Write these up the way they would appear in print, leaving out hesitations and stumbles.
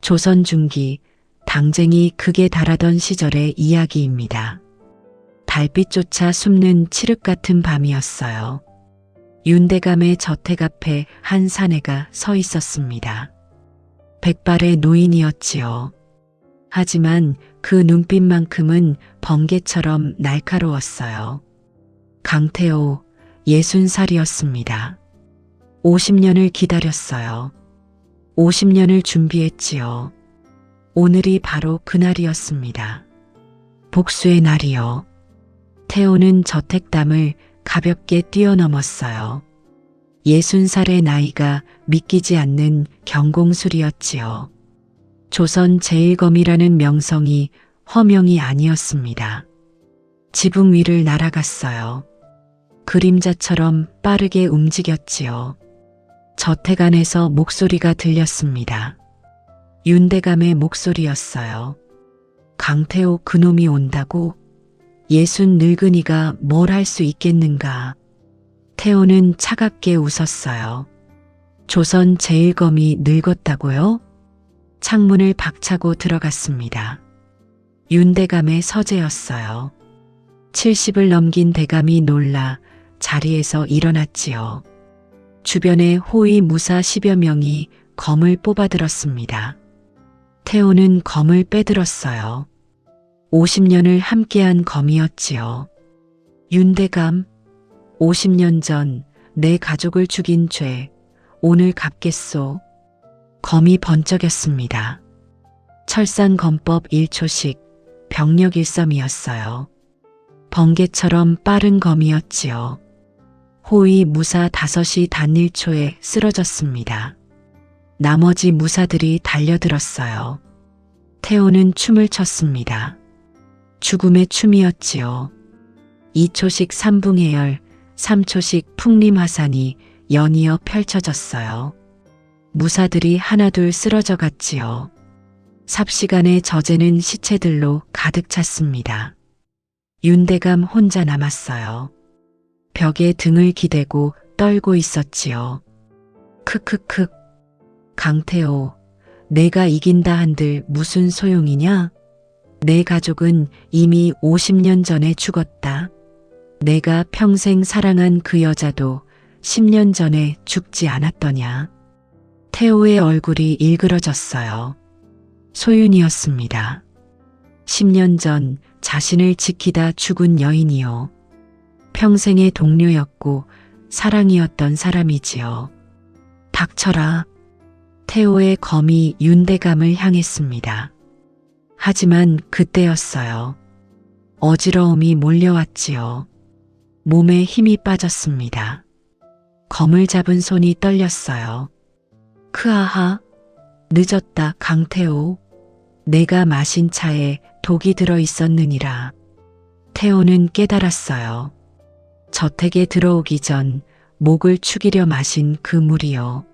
조선 중기 당쟁이 극에 달하던 시절의 이야기입니다. 달빛조차 숨는 칠흑 같은 밤이었어요. 윤대감의 저택 앞에 한 사내가 서 있었습니다. 백발의 노인이었지요. 하지만 그 눈빛만큼은 번개처럼 날카로웠어요. 강태호 60살이었습니다. 50년을 기다렸어요. 50년을 준비했지요. 오늘이 바로 그날이었습니다. 복수의 날이요. 태호는 저택담을 가볍게 뛰어넘었어요. 60살의 나이가 믿기지 않는 경공술이었지요. 조선 제1검이라는 명성이 허명이 아니었습니다. 지붕 위를 날아갔어요. 그림자처럼 빠르게 움직였지요. 저택 안에서 목소리가 들렸습니다. 윤대감의 목소리였어요. 강태호 그놈이 온다고? 60 늙은이가 뭘 할 수 있겠는가. 태호는 차갑게 웃었어요. 조선 제1검이 늙었다고요? 창문을 박차고 들어갔습니다. 윤대감의 서재였어요. 70을 넘긴 대감이 놀라 자리에서 일어났지요. 주변에 호위 무사 10여 명이 검을 뽑아들었습니다. 태호는 검을 빼들었어요. 50년을 함께한 검이었지요. 윤대감, 50년 전 내 가족을 죽인 죄, 오늘 갚겠소. 검이 번쩍였습니다. 철산검법 1초식, 병력 일섬이었어요. 번개처럼 빠른 검이었지요. 호위 무사 5이 단 1초에 쓰러졌습니다. 나머지 무사들이 달려들었어요. 태호는 춤을 췄습니다. 죽음의 춤이었지요. 2초씩 삼붕해열, 3초씩 풍림하산이 연이어 펼쳐졌어요. 무사들이 하나둘 쓰러져 갔지요. 삽시간에 저재는 시체들로 가득 찼습니다. 윤대감 혼자 남았어요. 벽에 등을 기대고 떨고 있었지요. 크크크. 강태호, 내가 이긴다 한들 무슨 소용이냐? 내 가족은 이미 50년 전에 죽었다. 내가 평생 사랑한 그 여자도 10년 전에 죽지 않았더냐. 태호의 얼굴이 일그러졌어요. 소윤이었습니다. 10년 전 자신을 지키다 죽은 여인이요. 평생의 동료였고 사랑이었던 사람이지요. 닥쳐라. 태호의 검이 윤대감을 향했습니다. 하지만 그때였어요. 어지러움이 몰려왔지요. 몸에 힘이 빠졌습니다. 검을 잡은 손이 떨렸어요. 크아하, 늦었다 강태호. 내가 마신 차에 독이 들어 있었느니라. 태호는 깨달았어요. 저택에 들어오기 전 목을 축이려 마신 그 물이요.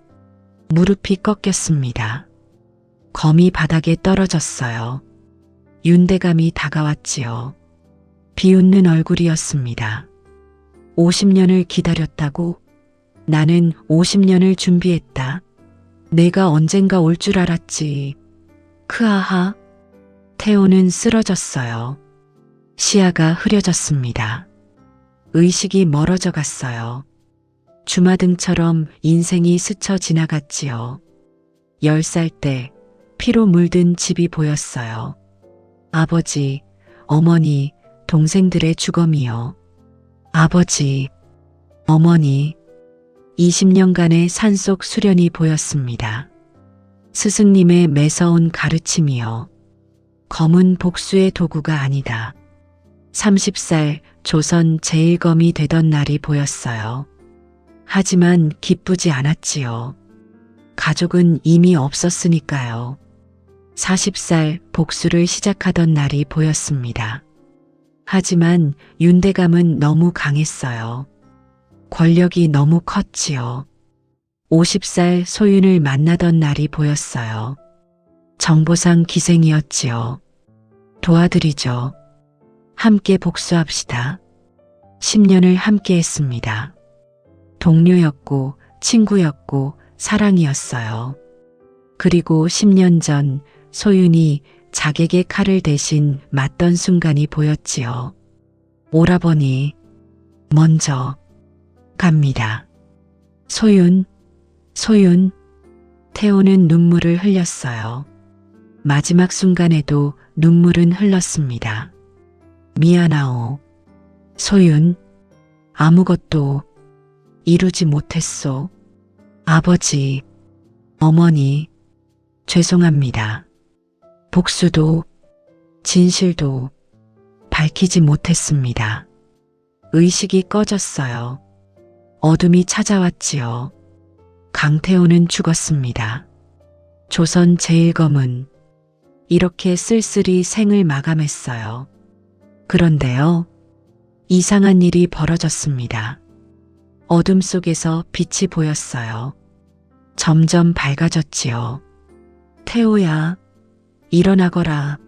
무릎이 꺾였습니다. 검이 바닥에 떨어졌어요. 윤대감이 다가왔지요. 비웃는 얼굴이었습니다. 50년을 기다렸다고? 나는 50년을 준비했다. 내가 언젠가 올 줄 알았지. 크아하. 태호는 쓰러졌어요. 시야가 흐려졌습니다. 의식이 멀어져 갔어요. 주마등처럼 인생이 스쳐 지나갔지요. 10살 때 피로 물든 집이 보였어요. 아버지, 어머니, 동생들의 주검이요. 아버지, 어머니, 20년간의 산속 수련이 보였습니다. 스승님의 매서운 가르침이요. 검은 복수의 도구가 아니다. 30살 조선 제1검이 되던 날이 보였어요. 하지만 기쁘지 않았지요. 가족은 이미 없었으니까요. 40살 복수를 시작하던 날이 보였습니다. 하지만 윤대감은 너무 강했어요. 권력이 너무 컸지요. 50살 소윤을 만나던 날이 보였어요. 정보상 기생이었지요. 도와드리죠. 함께 복수합시다. 10년을 함께 했습니다. 동료였고 친구였고 사랑이었어요. 그리고 10년 전 소윤이 자객의 칼을 대신 맞던 순간이 보였지요. 오라버니, 먼저 갑니다. 소윤, 소윤. 태호는 눈물을 흘렸어요. 마지막 순간에도 눈물은 흘렀습니다. 미안하오. 소윤, 아무것도 이루지 못했소. 아버지, 어머니, 죄송합니다. 복수도, 진실도 밝히지 못했습니다. 의식이 꺼졌어요. 어둠이 찾아왔지요. 강태호는 죽었습니다. 조선 제1검은 이렇게 쓸쓸히 생을 마감했어요. 그런데요, 이상한 일이 벌어졌습니다. 어둠 속에서 빛이 보였어요. 점점 밝아졌지요. 태호야, 일어나거라.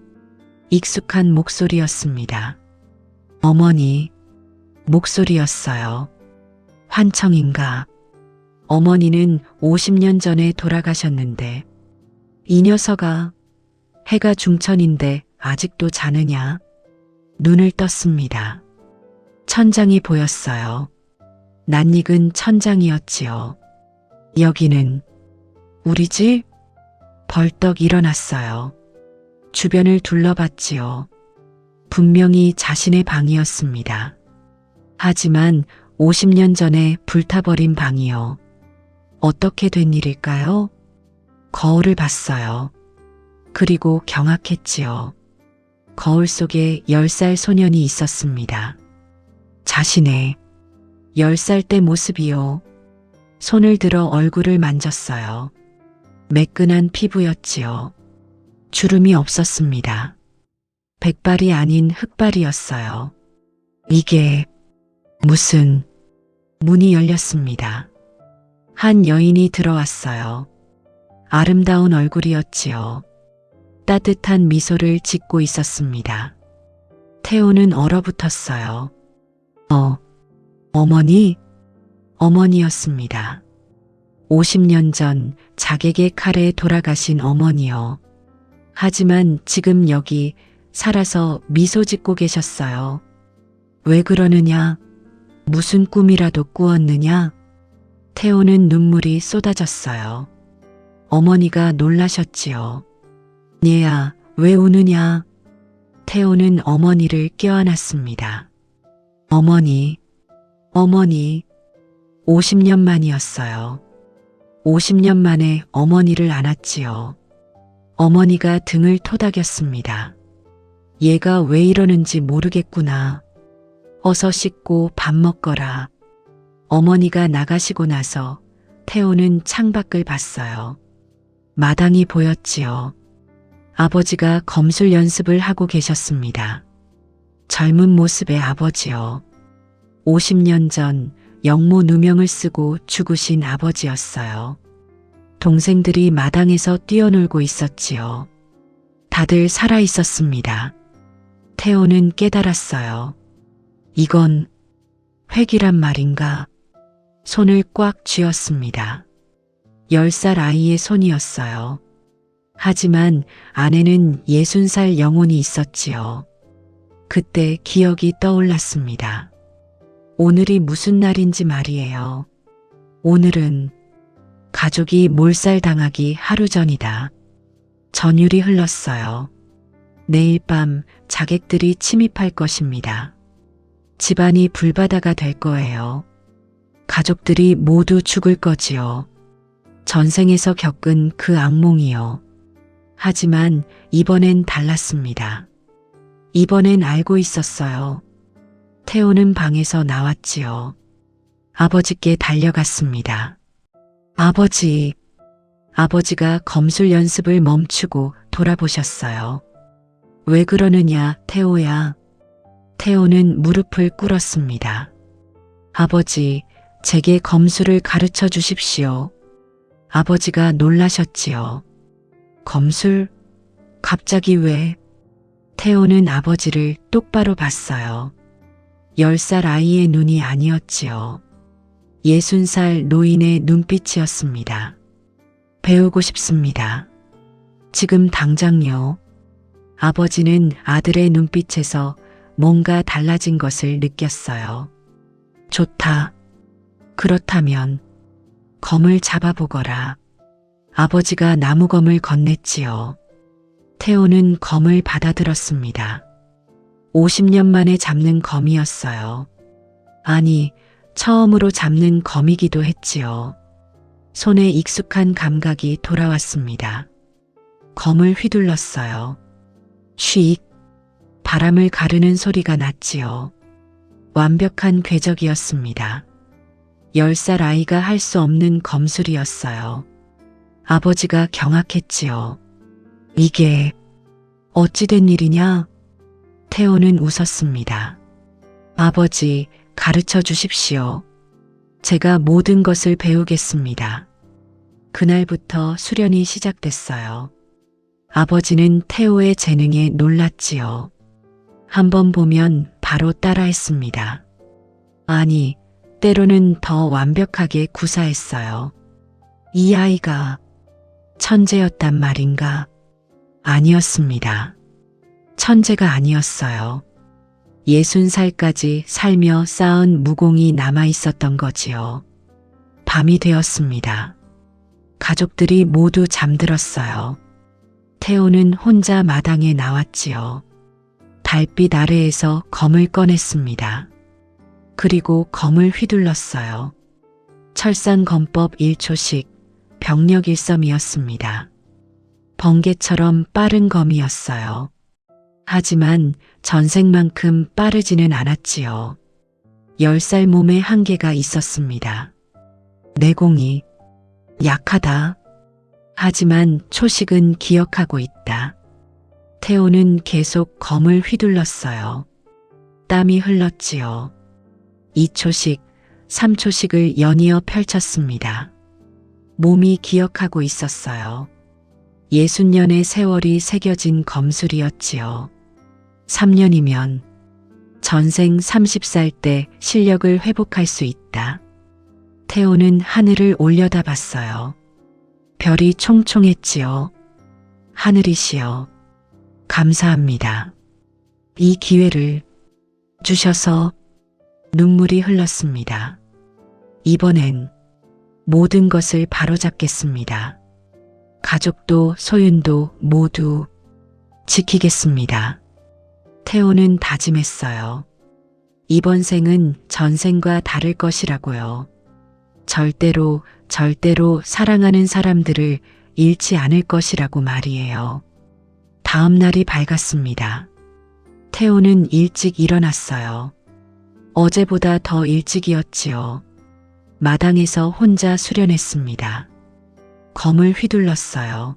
익숙한 목소리였습니다. 어머니, 목소리였어요. 환청인가? 어머니는 50년 전에 돌아가셨는데 이 녀석아, 해가 중천인데 아직도 자느냐? 눈을 떴습니다. 천장이 보였어요. 낯익은 천장이었지요. 여기는 우리 집? 벌떡 일어났어요. 주변을 둘러봤지요. 분명히 자신의 방이었습니다. 하지만 50년 전에 불타버린 방이요. 어떻게 된 일일까요? 거울을 봤어요. 그리고 경악했지요. 거울 속에 10살 소년이 있었습니다. 자신의 10살 때 모습이요. 손을 들어 얼굴을 만졌어요. 매끈한 피부였지요. 주름이 없었습니다. 백발이 아닌 흑발이었어요. 이게 무슨... 문이 열렸습니다. 한 여인이 들어왔어요. 아름다운 얼굴이었지요. 따뜻한 미소를 짓고 있었습니다. 태호는 얼어붙었어요. 어머니? 어머니였습니다. 50년 전 자객의 칼에 돌아가신 어머니요. 하지만 지금 여기 살아서 미소 짓고 계셨어요. 왜 그러느냐? 무슨 꿈이라도 꾸었느냐? 태호는 눈물이 쏟아졌어요. 어머니가 놀라셨지요. 얘야, 왜 우느냐? 태호는 어머니를 껴안았습니다. 어머니, 어머니, 50년 만이었어요. 50년 만에 어머니를 안았지요. 어머니가 등을 토닥였습니다. 얘가 왜 이러는지 모르겠구나. 어서 씻고 밥 먹거라. 어머니가 나가시고 나서 태호는 창밖을 봤어요. 마당이 보였지요. 아버지가 검술 연습을 하고 계셨습니다. 젊은 모습의 아버지요. 50년 전 영모 누명을 쓰고 죽으신 아버지였어요. 동생들이 마당에서 뛰어놀고 있었지요. 다들 살아 있었습니다. 태호는 깨달았어요. 이건 획이란 말인가? 손을 꽉 쥐었습니다. 10살 아이의 손이었어요. 하지만 안에는 60살 영혼이 있었지요. 그때 기억이 떠올랐습니다. 오늘이 무슨 날인지 말이에요. 오늘은 가족이 몰살당하기 하루 전이다. 전율이 흘렀어요. 내일 밤 자객들이 침입할 것입니다. 집안이 불바다가 될 거예요. 가족들이 모두 죽을 거지요. 전생에서 겪은 그 악몽이요. 하지만 이번엔 달랐습니다. 이번엔 알고 있었어요. 태호는 방에서 나왔지요. 아버지께 달려갔습니다. 아버지. 아버지가 검술 연습을 멈추고 돌아보셨어요. 왜 그러느냐, 태호야. 태호는 무릎을 꿇었습니다. 아버지, 제게 검술을 가르쳐 주십시오. 아버지가 놀라셨지요. 검술? 갑자기 왜? 태호는 아버지를 똑바로 봤어요. 10살 아이의 눈이 아니었지요. 60살 노인의 눈빛이었습니다. 배우고 싶습니다. 지금 당장요. 아버지는 아들의 눈빛에서 뭔가 달라진 것을 느꼈어요. 좋다. 그렇다면 검을 잡아보거라. 아버지가 나무검을 건넸지요. 태호는 검을 받아들었습니다. 50년 만에 잡는 검이었어요. 아니, 처음으로 잡는 검이기도 했지요. 손에 익숙한 감각이 돌아왔습니다. 검을 휘둘렀어요. 쉬익, 바람을 가르는 소리가 났지요. 완벽한 궤적이었습니다. 10살 아이가 할 수 없는 검술이었어요. 아버지가 경악했지요. 이게 어찌 된 일이냐? 태호는 웃었습니다. 아버지, 가르쳐 주십시오. 제가 모든 것을 배우겠습니다. 그날부터 수련이 시작됐어요. 아버지는 태호의 재능에 놀랐지요. 한번 보면 바로 따라했습니다. 아니, 때로는 더 완벽하게 구사했어요. 이 아이가 천재였단 말인가? 아니었습니다. 천재가 아니었어요. 60살까지 살며 쌓은 무공이 남아 있었던 거지요. 밤이 되었습니다. 가족들이 모두 잠들었어요. 태호는 혼자 마당에 나왔지요. 달빛 아래에서 검을 꺼냈습니다. 그리고 검을 휘둘렀어요. 철산검법 1초씩 병력 일섬이었습니다. 번개처럼 빠른 검이었어요. 하지만 전생만큼 빠르지는 않았지요. 10살 몸에 한계가 있었습니다. 내공이 약하다. 하지만 초식은 기억하고 있다. 태호는 계속 검을 휘둘렀어요. 땀이 흘렀지요. 2초씩, 3초씩을 연이어 펼쳤습니다. 몸이 기억하고 있었어요. 60년의 세월이 새겨진 검술이었지요. 3년이면 전생 30살 때 실력을 회복할 수 있다. 태호는 하늘을 올려다봤어요. 별이 총총했지요. 하늘이시여, 감사합니다. 이 기회를 주셔서. 눈물이 흘렀습니다. 이번엔 모든 것을 바로잡겠습니다. 가족도 소윤도 모두 지키겠습니다. 태호는 다짐했어요. 이번 생은 전생과 다를 것이라고요. 절대로 사랑하는 사람들을 잃지 않을 것이라고 말이에요. 다음 날이 밝았습니다. 태호는 일찍 일어났어요. 어제보다 더 일찍이었지요. 마당에서 혼자 수련했습니다. 검을 휘둘렀어요.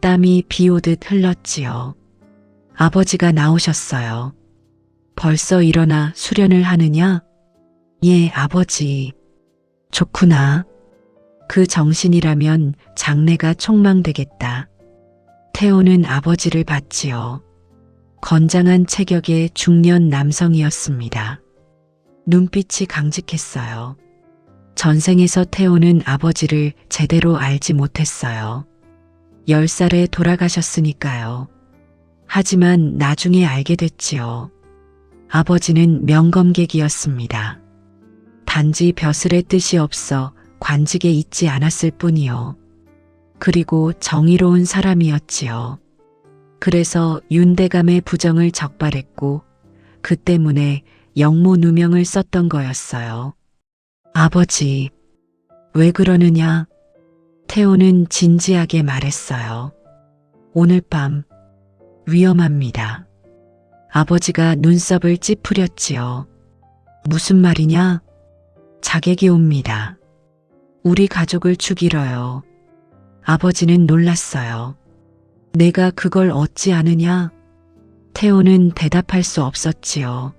땀이 비 오듯 흘렀지요. 아버지가 나오셨어요. 벌써 일어나 수련을 하느냐? 예, 아버지. 좋구나. 그 정신이라면 장래가 촉망되겠다. 태호는 아버지를 봤지요. 건장한 체격의 중년 남성이었습니다. 눈빛이 강직했어요. 전생에서 태호는 아버지를 제대로 알지 못했어요. 10살에 돌아가셨으니까요. 하지만 나중에 알게 됐지요. 아버지는 명검객이었습니다. 단지 벼슬의 뜻이 없어 관직에 있지 않았을 뿐이요. 그리고 정의로운 사람이었지요. 그래서 윤대감의 부정을 적발했고 그 때문에 영모 누명을 썼던 거였어요. 아버지, 왜 그러느냐? 태호는 진지하게 말했어요. 오늘 밤 위험합니다. 아버지가 눈썹을 찌푸렸지요. 무슨 말이냐? 자객이 옵니다. 우리 가족을 죽이러요. 아버지는 놀랐어요. 내가 그걸 어찌 아느냐? 태호는 대답할 수 없었지요.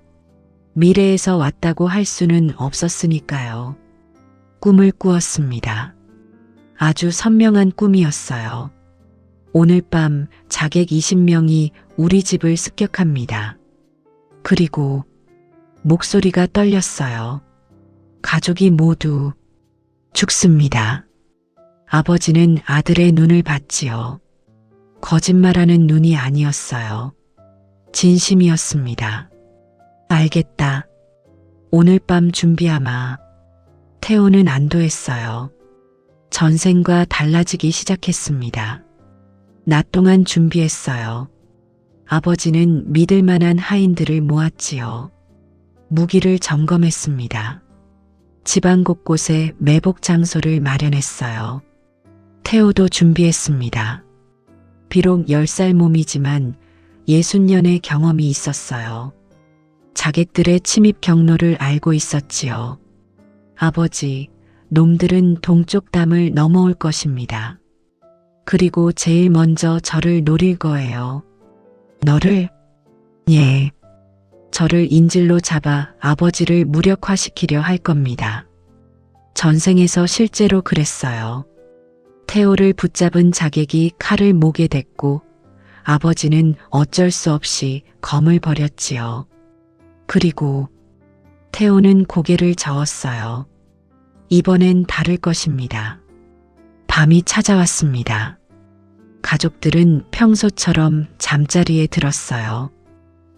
미래에서 왔다고 할 수는 없었으니까요. 꿈을 꾸었습니다. 아주 선명한 꿈이었어요. 오늘 밤 자객 20명이 우리 집을 습격합니다. 그리고 목소리가 떨렸어요. 가족이 모두 죽습니다. 아버지는 아들의 눈을 봤지요. 거짓말하는 눈이 아니었어요. 진심이었습니다. 알겠다. 오늘 밤 준비하마. 태호는 안도했어요. 전생과 달라지기 시작했습니다. 낮 동안 준비했어요. 아버지는 믿을 만한 하인들을 모았지요. 무기를 점검했습니다. 집안 곳곳에 매복 장소를 마련했어요. 태호도 준비했습니다. 비록 10살 몸이지만 60년의 경험이 있었어요. 자객들의 침입 경로를 알고 있었지요. 아버지, 놈들은 동쪽 담을 넘어올 것입니다. 그리고 제일 먼저 저를 노릴 거예요. 너를? 예. 저를 인질로 잡아 아버지를 무력화시키려 할 겁니다. 전생에서 실제로 그랬어요. 태호를 붙잡은 자객이 칼을 목에 댔고 아버지는 어쩔 수 없이 검을 버렸지요. 그리고 태호는 고개를 저었어요. 이번엔 다를 것입니다. 밤이 찾아왔습니다. 가족들은 평소처럼 잠자리에 들었어요.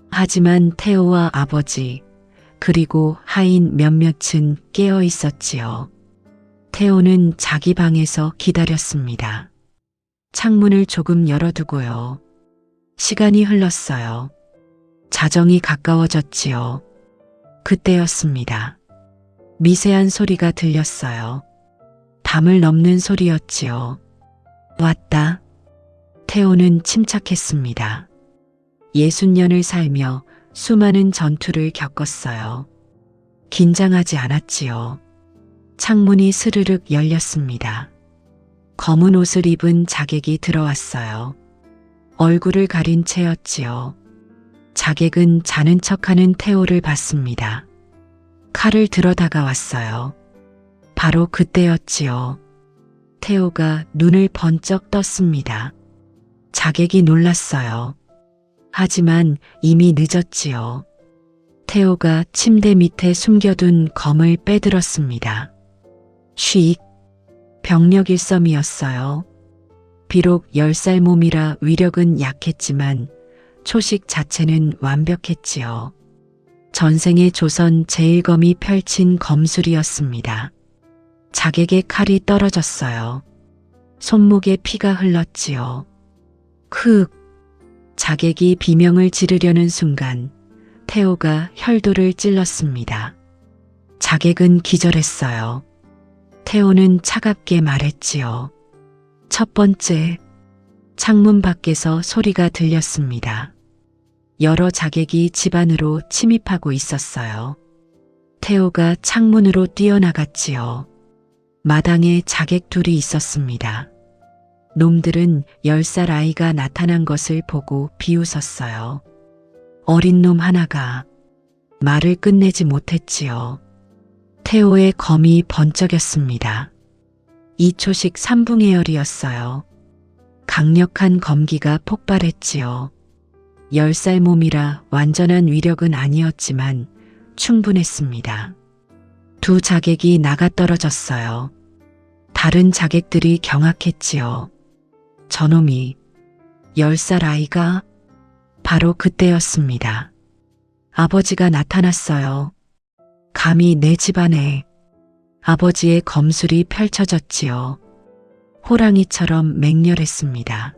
하지만 태호와 아버지 그리고 하인 몇몇은 깨어 있었지요. 태호는 자기 방에서 기다렸습니다. 창문을 조금 열어두고요. 시간이 흘렀어요. 자정이 가까워졌지요. 그때였습니다. 미세한 소리가 들렸어요. 담을 넘는 소리였지요. 왔다. 태호는 침착했습니다. 60년을 살며 수많은 전투를 겪었어요. 긴장하지 않았지요. 창문이 스르륵 열렸습니다. 검은 옷을 입은 자객이 들어왔어요. 얼굴을 가린 채였지요. 자객은 자는 척하는 태호를 봤습니다. 칼을 들어 다가왔어요. 바로 그때였지요. 태호가 눈을 번쩍 떴습니다. 자객이 놀랐어요. 하지만 이미 늦었지요. 태호가 침대 밑에 숨겨둔 검을 빼들었습니다. 쉭! 병력 일섬이었어요. 비록 10살 몸이라 위력은 약했지만 초식 자체는 완벽했지요. 전생의 조선 제1검이 펼친 검술이었습니다. 자객의 칼이 떨어졌어요. 손목에 피가 흘렀지요. 흑! 자객이 비명을 지르려는 순간 태호가 혈도를 찔렀습니다. 자객은 기절했어요. 태호는 차갑게 말했지요. 첫 번째, 창문 밖에서 소리가 들렸습니다. 여러 자객이 집 안으로 침입하고 있었어요. 태호가 창문으로 뛰어나갔지요. 마당에 자객 둘이 있었습니다. 놈들은 10살 아이가 나타난 것을 보고 비웃었어요. 어린 놈 하나가 말을 끝내지 못했지요. 태호의 검이 번쩍였습니다. 2초씩 3붕해열이었어요. 강력한 검기가 폭발했지요. 10살 몸이라 완전한 위력은 아니었지만 충분했습니다. 두 자객이 나가떨어졌어요. 다른 자객들이 경악했지요. 저놈이 10살 아이가? 바로 그때였습니다. 아버지가 나타났어요. 감히 내 집안에. 아버지의 검술이 펼쳐졌지요. 호랑이처럼 맹렬했습니다.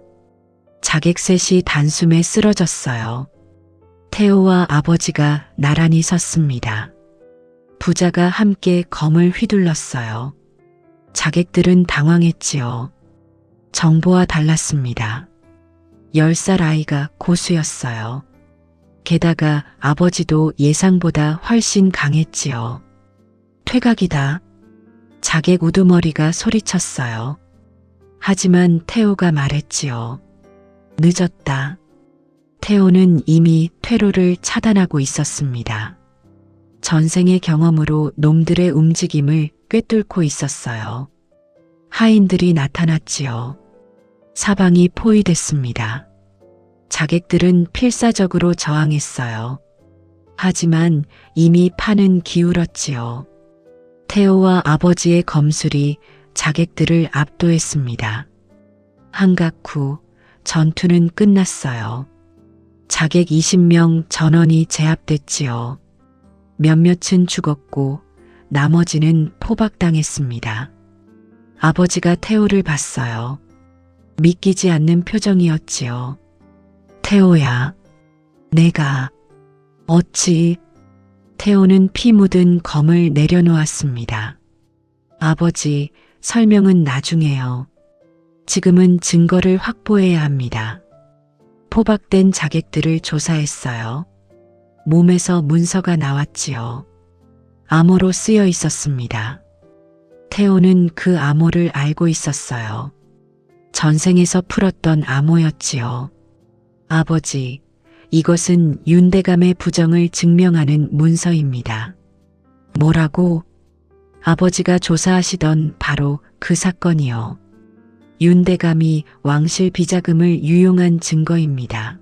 자객 셋이 단숨에 쓰러졌어요. 태호와 아버지가 나란히 섰습니다. 부자가 함께 검을 휘둘렀어요. 자객들은 당황했지요. 정보와 달랐습니다. 10살 아이가 고수였어요. 게다가 아버지도 예상보다 훨씬 강했지요. 퇴각이다. 자객 우두머리가 소리쳤어요. 하지만 태호가 말했지요. 늦었다. 태호는 이미 퇴로를 차단하고 있었습니다. 전생의 경험으로 놈들의 움직임을 꿰뚫고 있었어요. 하인들이 나타났지요. 사방이 포위됐습니다. 자객들은 필사적으로 저항했어요. 하지만 이미 판은 기울었지요. 태호와 아버지의 검술이 자객들을 압도했습니다. 한각 후 전투는 끝났어요. 자객 20명 전원이 제압됐지요. 몇몇은 죽었고 나머지는 포박당했습니다. 아버지가 태호를 봤어요. 믿기지 않는 표정이었지요. 태호야, 내가 어찌... 태호는 피 묻은 검을 내려놓았습니다. 아버지, 설명은 나중에요. 지금은 증거를 확보해야 합니다. 포박된 자객들을 조사했어요. 몸에서 문서가 나왔지요. 암호로 쓰여 있었습니다. 태호는 그 암호를 알고 있었어요. 전생에서 풀었던 암호였지요. 아버지, 이것은 윤대감의 부정을 증명하는 문서입니다. 뭐라고? 아버지가 조사하시던 바로 그 사건이요. 윤대감이 왕실 비자금을 유용한 증거입니다.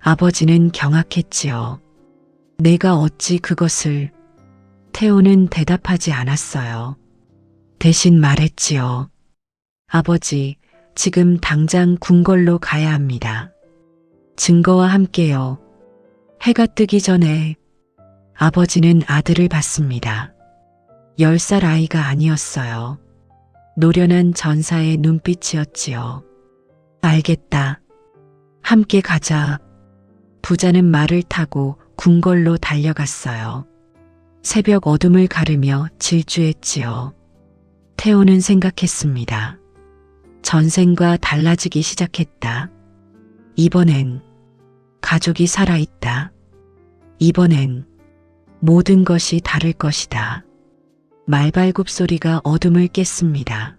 아버지는 경악했지요. 내가 어찌 그것을... 태호는 대답하지 않았어요. 대신 말했지요. 아버지, 지금 당장 궁궐로 가야 합니다. 증거와 함께요. 해가 뜨기 전에. 아버지는 아들을 봤습니다. 10살 아이가 아니었어요. 노련한 전사의 눈빛이었지요. 알겠다. 함께 가자. 부자는 말을 타고 궁궐로 달려갔어요. 새벽 어둠을 가르며 질주했지요. 태호는 생각했습니다. 전생과 달라지기 시작했다. 이번엔 가족이 살아있다. 이번엔 모든 것이 다를 것이다. 말발굽 소리가 어둠을 깼습니다.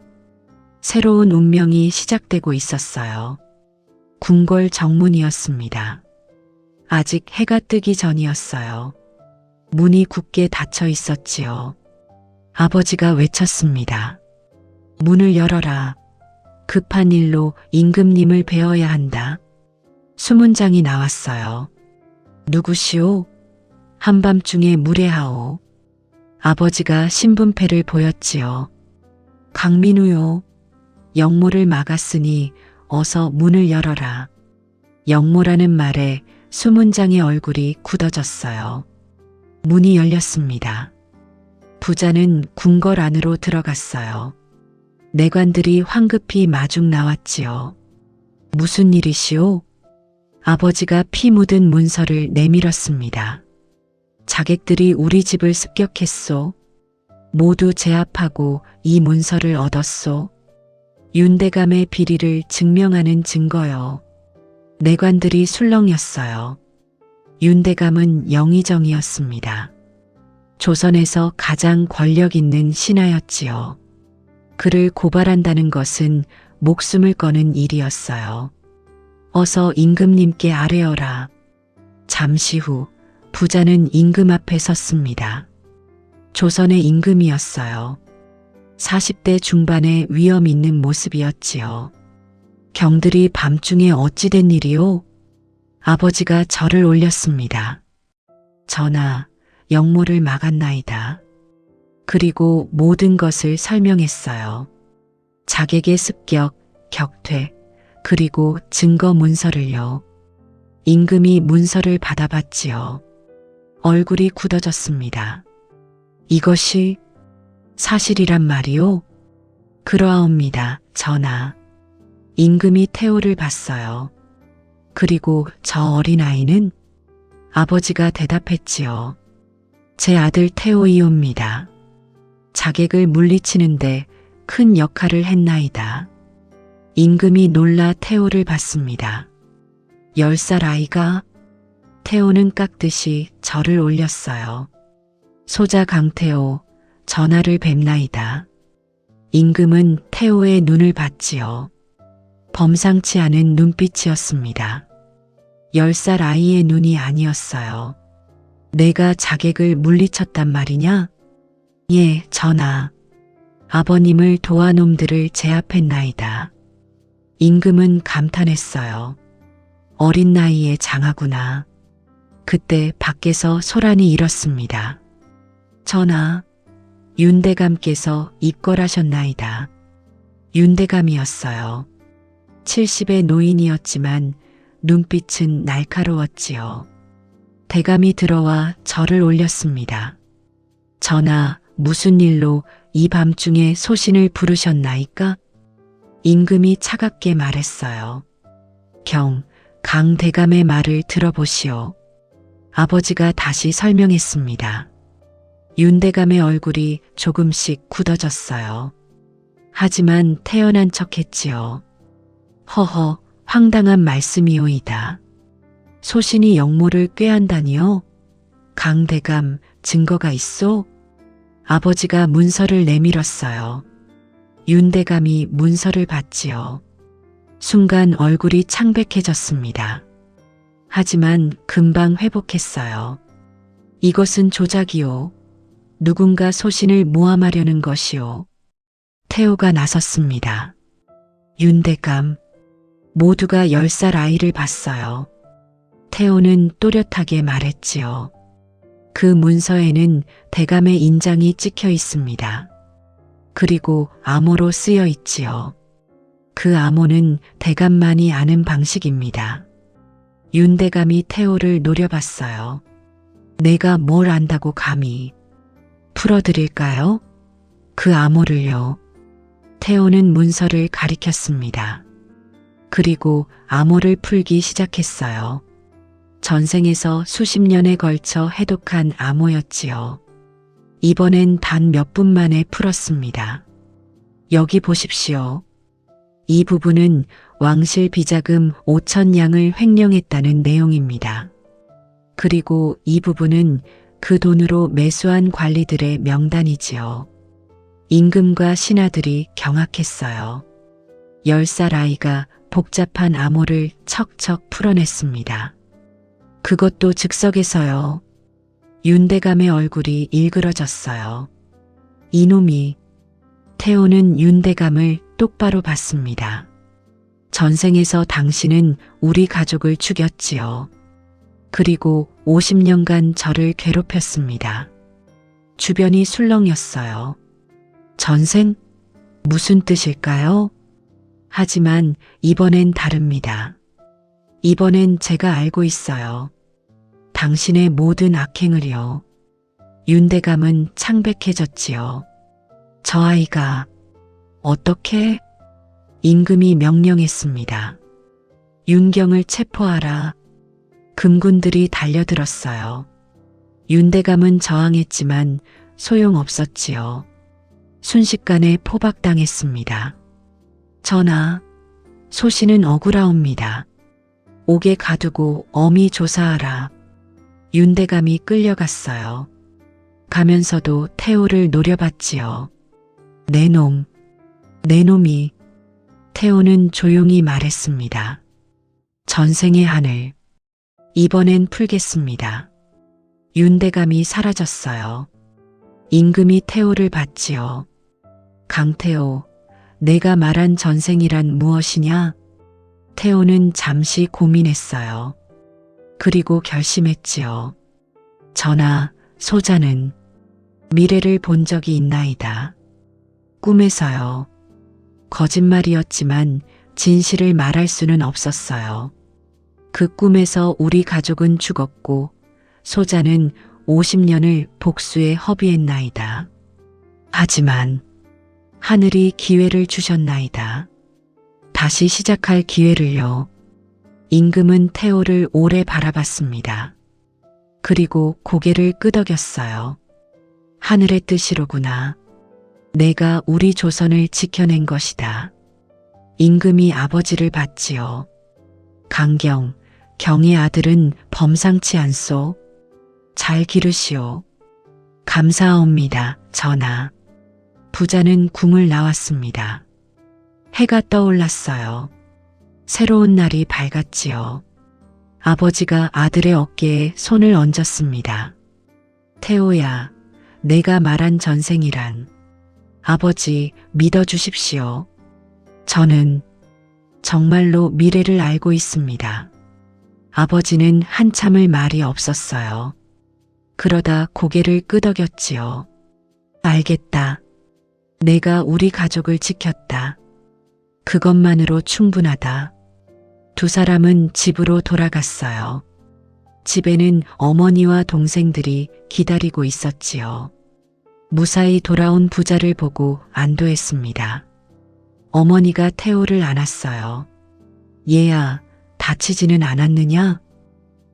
새로운 운명이 시작되고 있었어요. 궁궐 정문이었습니다. 아직 해가 뜨기 전이었어요. 문이 굳게 닫혀 있었지요. 아버지가 외쳤습니다. 문을 열어라. 급한 일로 임금님을 뵈어야 한다. 수문장이 나왔어요. 누구시오? 한밤중에 무례하오. 아버지가 신분패를 보였지요. 강민우요. 영모를 막았으니 어서 문을 열어라. 영모라는 말에 수문장의 얼굴이 굳어졌어요. 문이 열렸습니다. 부자는 궁궐 안으로 들어갔어요. 내관들이 황급히 마중 나왔지요. 무슨 일이시오? 아버지가 피 묻은 문서를 내밀었습니다. 자객들이 우리 집을 습격했소. 모두 제압하고 이 문서를 얻었소. 윤대감의 비리를 증명하는 증거요. 내관들이 술렁였어요. 윤대감은 영의정이었습니다. 조선에서 가장 권력 있는 신하였지요. 그를 고발한다는 것은 목숨을 거는 일이었어요. 어서 임금님께 아뢰어라. 잠시 후 부자는 임금 앞에 섰습니다. 조선의 임금이었어요. 40대 중반의 위험 있는 모습이었지요. 경들이 밤중에 어찌된 일이오? 아버지가 절을 올렸습니다. 전하, 영모를 막았나이다. 그리고 모든 것을 설명했어요. 자객의 습격, 격퇴, 그리고 증거 문서를요. 임금이 문서를 받아봤지요. 얼굴이 굳어졌습니다. 이것이 사실이란 말이오? 그러하옵니다, 전하. 임금이 태호를 봤어요. 그리고 저 어린아이는? 아버지가 대답했지요. 제 아들 태호이옵니다. 자객을 물리치는데 큰 역할을 했나이다. 임금이 놀라 태호를 봤습니다. 10살 아이가? 태호는 깎듯이 절을 올렸어요. 소자 강태호, 전하를 뵙나이다. 임금은 태호의 눈을 봤지요. 범상치 않은 눈빛이었습니다. 10살 아이의 눈이 아니었어요. 내가 자객을 물리쳤단 말이냐? 예, 전하. 아버님을 도와놈들을 제압했나이다. 임금은 감탄했어요. 어린 나이에 장하구나. 그때 밖에서 소란이 일었습니다. 전하, 윤대감께서 입궐하셨나이다. 윤대감이었어요. 70의 노인이었지만 눈빛은 날카로웠지요. 대감이 들어와 절을 올렸습니다. 전하, 무슨 일로 이 밤중에 소신을 부르셨나이까? 임금이 차갑게 말했어요. 강 대감의 말을 들어보시오. 아버지가 다시 설명했습니다. 윤대감의 얼굴이 조금씩 굳어졌어요. 하지만 태연한 척했지요. 허허, 황당한 말씀이오이다. 소신이 역모를 꾀한다니요? 강대감, 증거가 있소? 아버지가 문서를 내밀었어요. 윤대감이 문서를 봤지요. 순간 얼굴이 창백해졌습니다. 하지만 금방 회복했어요. 이것은 조작이요. 누군가 소신을 모함하려는 것이요. 태호가 나섰습니다. 윤대감, 모두가 10살 아이를 봤어요. 태호는 또렷하게 말했지요. 그 문서에는 대감의 인장이 찍혀 있습니다. 그리고 암호로 쓰여 있지요. 그 암호는 대감만이 아는 방식입니다. 윤대감이 태호를 노려봤어요. 내가 뭘 안다고 감히. 풀어드릴까요? 그 암호를요. 태호는 문서를 가리켰습니다. 그리고 암호를 풀기 시작했어요. 전생에서 수십 년에 걸쳐 해독한 암호였지요. 이번엔 단 몇 분 만에 풀었습니다. 여기 보십시오. 이 부분은 왕실 비자금 5,000냥을 횡령했다는 내용입니다. 그리고 이 부분은 그 돈으로 매수한 관리들의 명단이지요. 임금과 신하들이 경악했어요. 10살 아이가 복잡한 암호를 척척 풀어냈습니다. 그것도 즉석에서요. 윤대감의 얼굴이 일그러졌어요. 이놈이. 태호는 윤대감을 똑바로 봤습니다. 전생에서 당신은 우리 가족을 죽였지요. 그리고 50년간 저를 괴롭혔습니다. 주변이 술렁였어요. 전생? 무슨 뜻일까요? 하지만 이번엔 다릅니다. 이번엔 제가 알고 있어요. 당신의 모든 악행을요. 윤대감은 창백해졌지요. 저 아이가 어떻게? 임금이 명령했습니다. 윤경을 체포하라. 금군들이 달려들었어요. 윤대감은 저항했지만 소용없었지요. 순식간에 포박당했습니다. 전하, 소신은 억울하옵니다. 옥에 가두고 엄히 조사하라. 윤대감이 끌려갔어요. 가면서도 태호를 노려봤지요. 내 놈이. 태호는 조용히 말했습니다. 전생의 하늘. 이번엔 풀겠습니다. 윤대감이 사라졌어요. 임금이 태호를 봤지요. 강태호, 내가 말한 전생이란 무엇이냐? 태호는 잠시 고민했어요. 그리고 결심했지요. 전하, 소자는 미래를 본 적이 있나이다. 꿈에서요. 거짓말이었지만 진실을 말할 수는 없었어요. 그 꿈에서 우리 가족은 죽었고 소자는 50년을 복수에 허비했나이다. 하지만 하늘이 기회를 주셨나이다. 다시 시작할 기회를요. 임금은 태호를 오래 바라봤습니다. 그리고 고개를 끄덕였어요. 하늘의 뜻이로구나. 내가 우리 조선을 지켜낸 것이다. 임금이 아버지를 봤지요. 경의 아들은 범상치 않소. 잘 기르시오. 감사하옵니다, 전하. 부자는 궁을 나왔습니다. 해가 떠올랐어요. 새로운 날이 밝았지요. 아버지가 아들의 어깨에 손을 얹었습니다. 태호야, 내가 말한 전생이란. 아버지, 믿어주십시오. 저는 정말로 미래를 알고 있습니다. 아버지는 한참을 말이 없었어요. 그러다 고개를 끄덕였지요. 알겠다. 내가 우리 가족을 지켰다. 그것만으로 충분하다. 두 사람은 집으로 돌아갔어요. 집에는 어머니와 동생들이 기다리고 있었지요. 무사히 돌아온 부자를 보고 안도했습니다. 어머니가 태호를 안았어요. 얘야, 다치지는 않았느냐?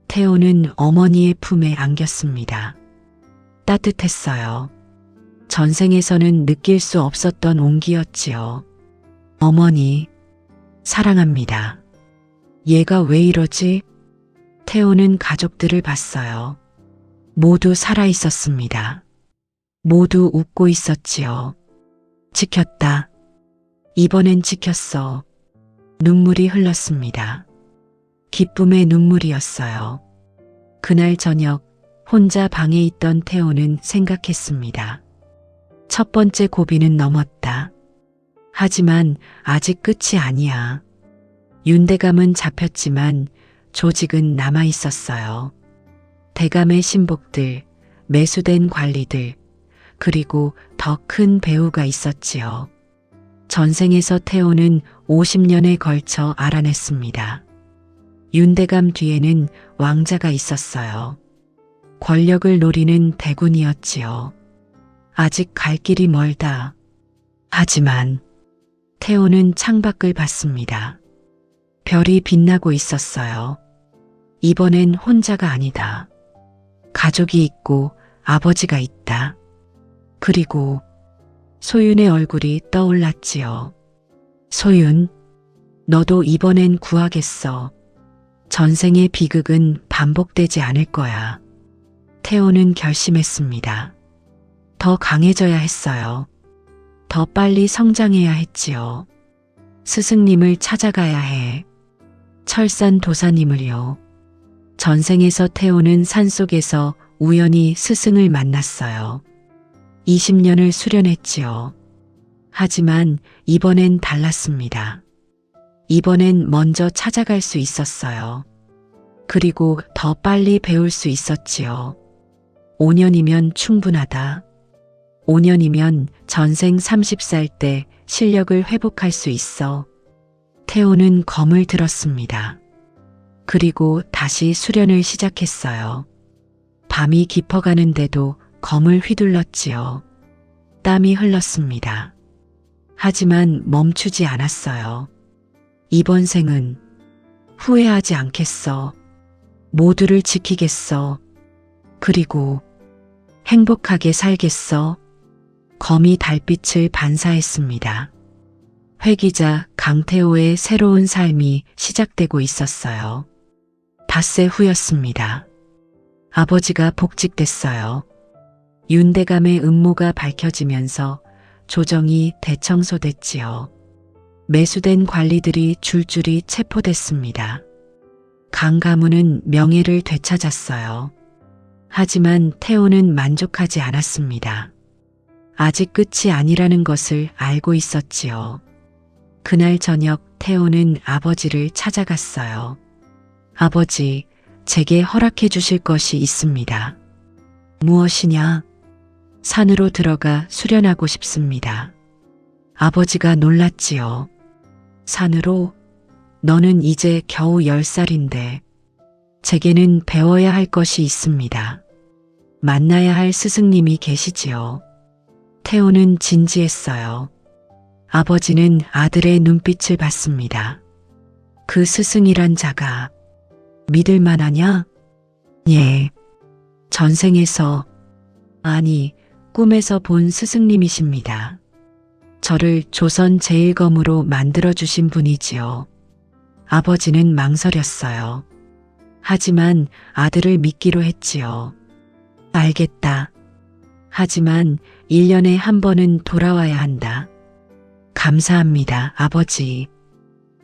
태호는 어머니의 품에 안겼습니다. 따뜻했어요. 전생에서는 느낄 수 없었던 온기였지요. 어머니, 사랑합니다. 얘가 왜 이러지? 태호는 가족들을 봤어요. 모두 살아 있었습니다. 모두 웃고 있었지요. 지켰다. 이번엔 지켰어. 눈물이 흘렀습니다. 기쁨의 눈물이었어요. 그날 저녁 혼자 방에 있던 태호는 생각했습니다. 첫 번째 고비는 넘었다. 하지만 아직 끝이 아니야. 윤대감은 잡혔지만 조직은 남아 있었어요. 대감의 신복들, 매수된 관리들, 그리고 더 큰 배우가 있었지요. 전생에서 태호는 50년에 걸쳐 알아냈습니다. 윤대감 뒤에는 왕자가 있었어요. 권력을 노리는 대군이었지요. 아직 갈 길이 멀다. 하지만 태호는 창밖을 봤습니다. 별이 빛나고 있었어요. 이번엔 혼자가 아니다. 가족이 있고 아버지가 있다. 그리고 소윤의 얼굴이 떠올랐지요. 소윤, 너도 이번엔 구하겠어. 전생의 비극은 반복되지 않을 거야. 태호는 결심했습니다. 더 강해져야 했어요. 더 빨리 성장해야 했지요. 스승님을 찾아가야 해. 철산 도사님을요. 전생에서 태호는 산속에서 우연히 스승을 만났어요. 20년을 수련했지요. 하지만 이번엔 달랐습니다. 이번엔 먼저 찾아갈 수 있었어요. 그리고 더 빨리 배울 수 있었지요. 5년이면 충분하다. 5년이면 전생 30살 때 실력을 회복할 수 있어. 태호는 검을 들었습니다. 그리고 다시 수련을 시작했어요. 밤이 깊어가는데도 검을 휘둘렀지요. 땀이 흘렀습니다. 하지만 멈추지 않았어요. 이번 생은 후회하지 않겠어. 모두를 지키겠어. 그리고 행복하게 살겠어. 검이 달빛을 반사했습니다. 회기자 강태호의 새로운 삶이 시작되고 있었어요. 닷새 후였습니다. 아버지가 복직됐어요. 윤대감의 음모가 밝혀지면서 조정이 대청소됐지요. 매수된 관리들이 줄줄이 체포됐습니다. 강 가문은 명예를 되찾았어요. 하지만 태호는 만족하지 않았습니다. 아직 끝이 아니라는 것을 알고 있었지요. 그날 저녁 태호는 아버지를 찾아갔어요. 아버지, 제게 허락해 주실 것이 있습니다. 무엇이냐? 산으로 들어가 수련하고 싶습니다. 아버지가 놀랐지요. 산으로? 너는 이제 겨우 10살인데 제게는 배워야 할 것이 있습니다. 만나야 할 스승님이 계시지요. 태호는 진지했어요. 아버지는 아들의 눈빛을 봤습니다. 그 스승이란 자가 믿을 만하냐? 예. 전생에서, 아니, 꿈에서 본 스승님이십니다. 저를 조선 제1검으로 만들어주신 분이지요. 아버지는 망설였어요. 하지만 아들을 믿기로 했지요. 알겠다. 하지만 1년에 한 번은 돌아와야 한다. 감사합니다, 아버지.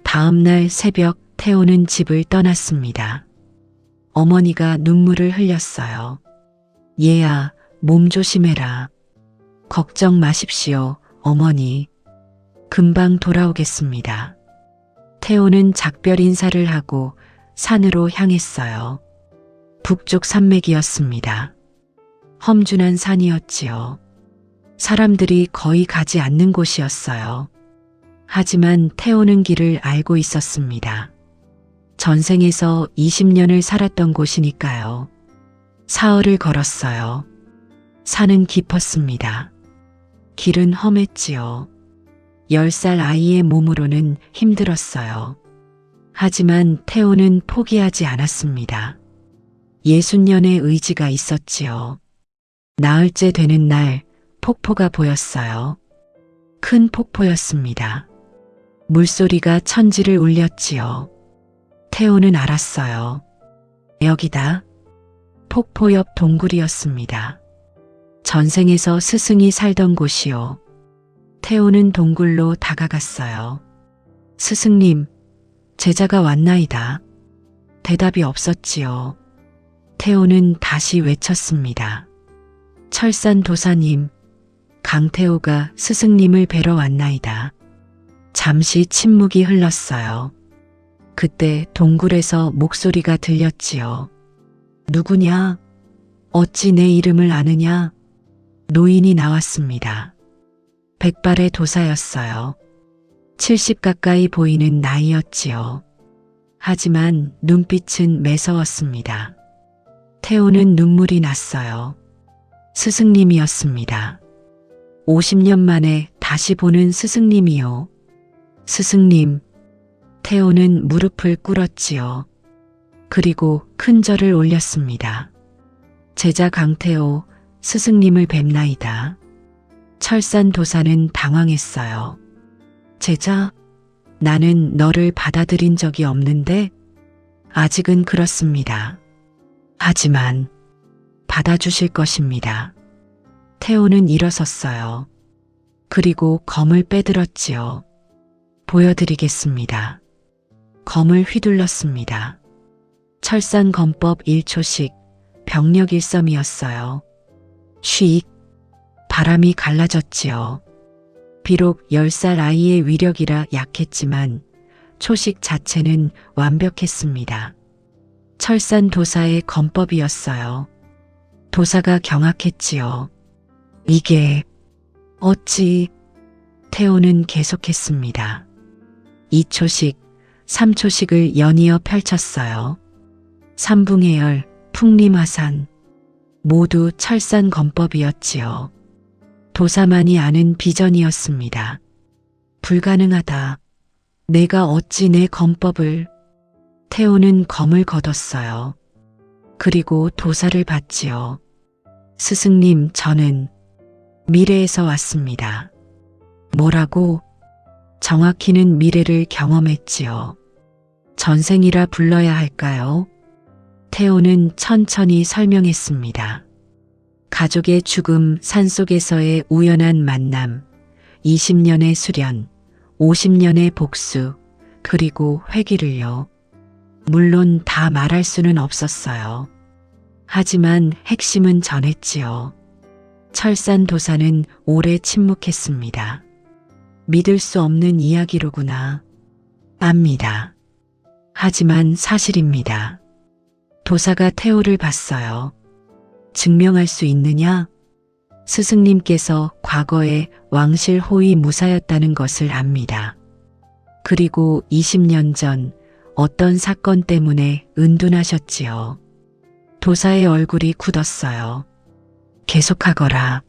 다음 날 새벽 태호는 집을 떠났습니다. 어머니가 눈물을 흘렸어요. 얘야, 몸 조심해라. 걱정 마십시오, 어머니. 금방 돌아오겠습니다. 태호는 작별 인사를 하고 산으로 향했어요. 북쪽 산맥이었습니다. 험준한 산이었지요. 사람들이 거의 가지 않는 곳이었어요. 하지만 태우는 길을 알고 있었습니다. 전생에서 20년을 살았던 곳이니까요. 사흘을 걸었어요. 산은 깊었습니다. 길은 험했지요. 10살 아이의 몸으로는 힘들었어요. 하지만 태호는 포기하지 않았습니다. 60년의 의지가 있었지요. 나흘째 되는 날 폭포가 보였어요. 큰 폭포였습니다. 물소리가 천지를 울렸지요. 태호는 알았어요. 여기다. 폭포 옆 동굴이었습니다. 전생에서 스승이 살던 곳이요. 태호는 동굴로 다가갔어요. 스승님, 제자가 왔나이다. 대답이 없었지요. 태호는 다시 외쳤습니다. 철산 도사님, 강태호가 스승님을 뵈러 왔나이다. 잠시 침묵이 흘렀어요. 그때 동굴에서 목소리가 들렸지요. 누구냐? 어찌 내 이름을 아느냐? 노인이 나왔습니다. 백발의 도사였어요. 70 가까이 보이는 나이였지요. 하지만 눈빛은 매서웠습니다. 태호는 눈물이 났어요. 스승님이었습니다. 50년 만에 다시 보는 스승님이요. 스승님. 태호는 무릎을 꿇었지요. 그리고 큰 절을 올렸습니다. 제자 강태호, 스승님을 뵙나이다. 철산 도사는 당황했어요. 제자, 나는 너를 받아들인 적이 없는데? 아직은 그렇습니다. 하지만 받아주실 것입니다. 태호는 일어섰어요. 그리고 검을 빼들었지요. 보여드리겠습니다. 검을 휘둘렀습니다. 철산 검법 1초씩 병력 일섬이었어요. 쉬익, 바람이 갈라졌지요. 비록 10살 아이의 위력이라 약했지만 초식 자체는 완벽했습니다. 철산 도사의 검법이었어요. 도사가 경악했지요. 이게 어찌? 태호는 계속했습니다. 2초씩, 3초씩을 연이어 펼쳤어요. 삼붕해열, 풍림화산, 모두 철산 검법이었지요. 도사만이 아는 비전이었습니다. 불가능하다. 내가 어찌 내 검법을. 태호는 검을 걷었어요. 그리고 도사를 봤지요. 스승님, 저는 미래에서 왔습니다. 뭐라고? 정확히는 미래를 경험했지요. 전생이라 불러야 할까요? 태호는 천천히 설명했습니다. 가족의 죽음, 산속에서의 우연한 만남, 20년의 수련, 50년의 복수, 그리고 회귀를요. 물론 다 말할 수는 없었어요. 하지만 핵심은 전했지요. 철산 도사는 오래 침묵했습니다. 믿을 수 없는 이야기로구나. 압니다. 하지만 사실입니다. 도사가 태호를 봤어요. 증명할 수 있느냐? 스승님께서 과거에 왕실 호위 무사였다는 것을 압니다. 그리고 20년 전 어떤 사건 때문에 은둔하셨지요. 도사의 얼굴이 굳었어요. 계속하거라.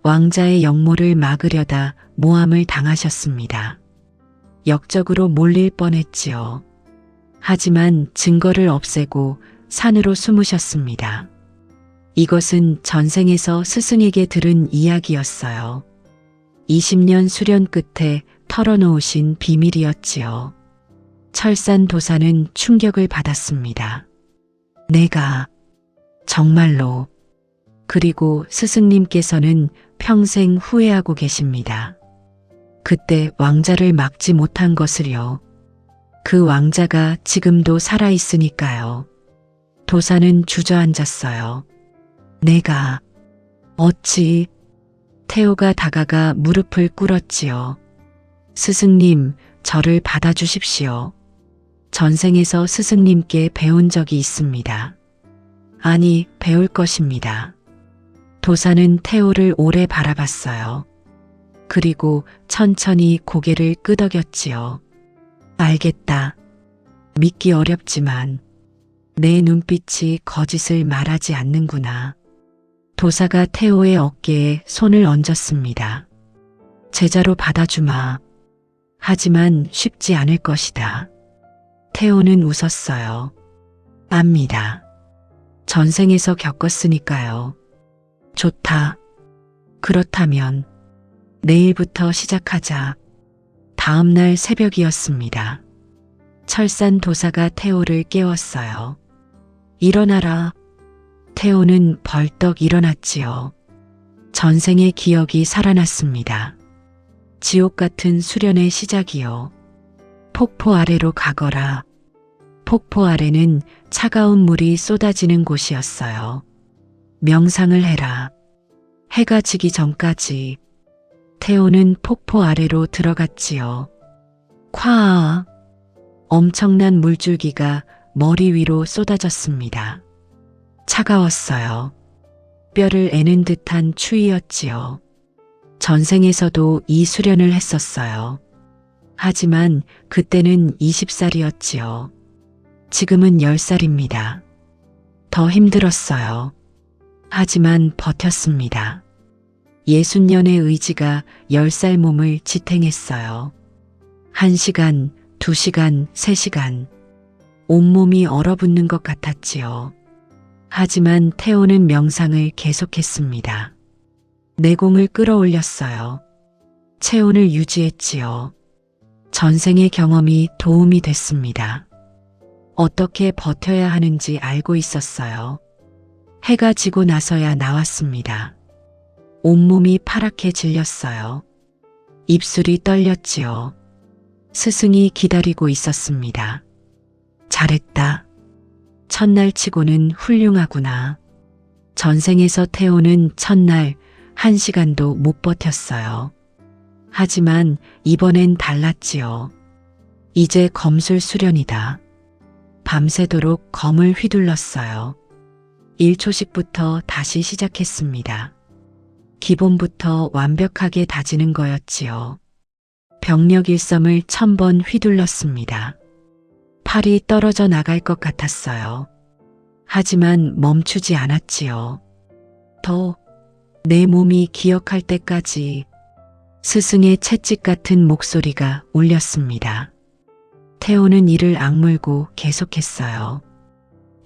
왕자의 역모를 막으려다 모함을 당하셨습니다. 역적으로 몰릴 뻔했지요. 하지만 증거를 없애고 산으로 숨으셨습니다. 이것은 전생에서 스승에게 들은 이야기였어요. 20년 수련 끝에 털어놓으신 비밀이었지요. 철산 도사는 충격을 받았습니다. 내가 정말로. 그리고 스승님께서는 평생 후회하고 계십니다. 그때 왕자를 막지 못한 것을요. 그 왕자가 지금도 살아있으니까요. 도사는 주저앉았어요. 내가 어찌? 태호가 다가가 무릎을 꿇었지요. 스승님, 저를 받아주십시오. 전생에서 스승님께 배운 적이 있습니다. 아니, 배울 것입니다. 도사는 태호를 오래 바라봤어요. 그리고 천천히 고개를 끄덕였지요. 알겠다. 믿기 어렵지만 내 눈빛이 거짓을 말하지 않는구나. 도사가 태호의 어깨에 손을 얹었습니다. 제자로 받아주마. 하지만 쉽지 않을 것이다. 태호는 웃었어요. 압니다. 전생에서 겪었으니까요. 좋다. 그렇다면 내일부터 시작하자. 다음 날 새벽이었습니다. 철산 도사가 태호를 깨웠어요. 일어나라. 태호는 벌떡 일어났지요. 전생의 기억이 살아났습니다. 지옥 같은 수련의 시작이요. 폭포 아래로 가거라. 폭포 아래는 차가운 물이 쏟아지는 곳이었어요. 명상을 해라. 해가 지기 전까지. 태호는 폭포 아래로 들어갔지요. 콱! 엄청난 물줄기가 머리 위로 쏟아졌습니다. 차가웠어요. 뼈를 애는 듯한 추위였지요. 전생에서도 이 수련을 했었어요. 하지만 그때는 20살이었지요. 지금은 10살입니다. 더 힘들었어요. 하지만 버텼습니다. 60년의 의지가 10살 몸을 지탱했어요. 1시간, 2시간, 3시간. 온몸이 얼어붙는 것 같았지요. 하지만 태호는 명상을 계속했습니다. 내공을 끌어올렸어요. 체온을 유지했지요. 전생의 경험이 도움이 됐습니다. 어떻게 버텨야 하는지 알고 있었어요. 해가 지고 나서야 나왔습니다. 온몸이 파랗게 질렸어요. 입술이 떨렸지요. 스승이 기다리고 있었습니다. 잘했다. 첫날 치고는 훌륭하구나. 전생에서 태호는 첫날 1시간도 못 버텼어요. 하지만 이번엔 달랐지요. 이제 검술 수련이다. 밤새도록 검을 휘둘렀어요. 1초씩부터 다시 시작했습니다. 기본부터 완벽하게 다지는 거였지요. 병력 일섬을 1000번 휘둘렀습니다. 팔이 떨어져 나갈 것 같았어요. 하지만 멈추지 않았지요. 더 내 몸이 기억할 때까지. 스승의 채찍 같은 목소리가 울렸습니다. 태호는 이를 악물고 계속했어요.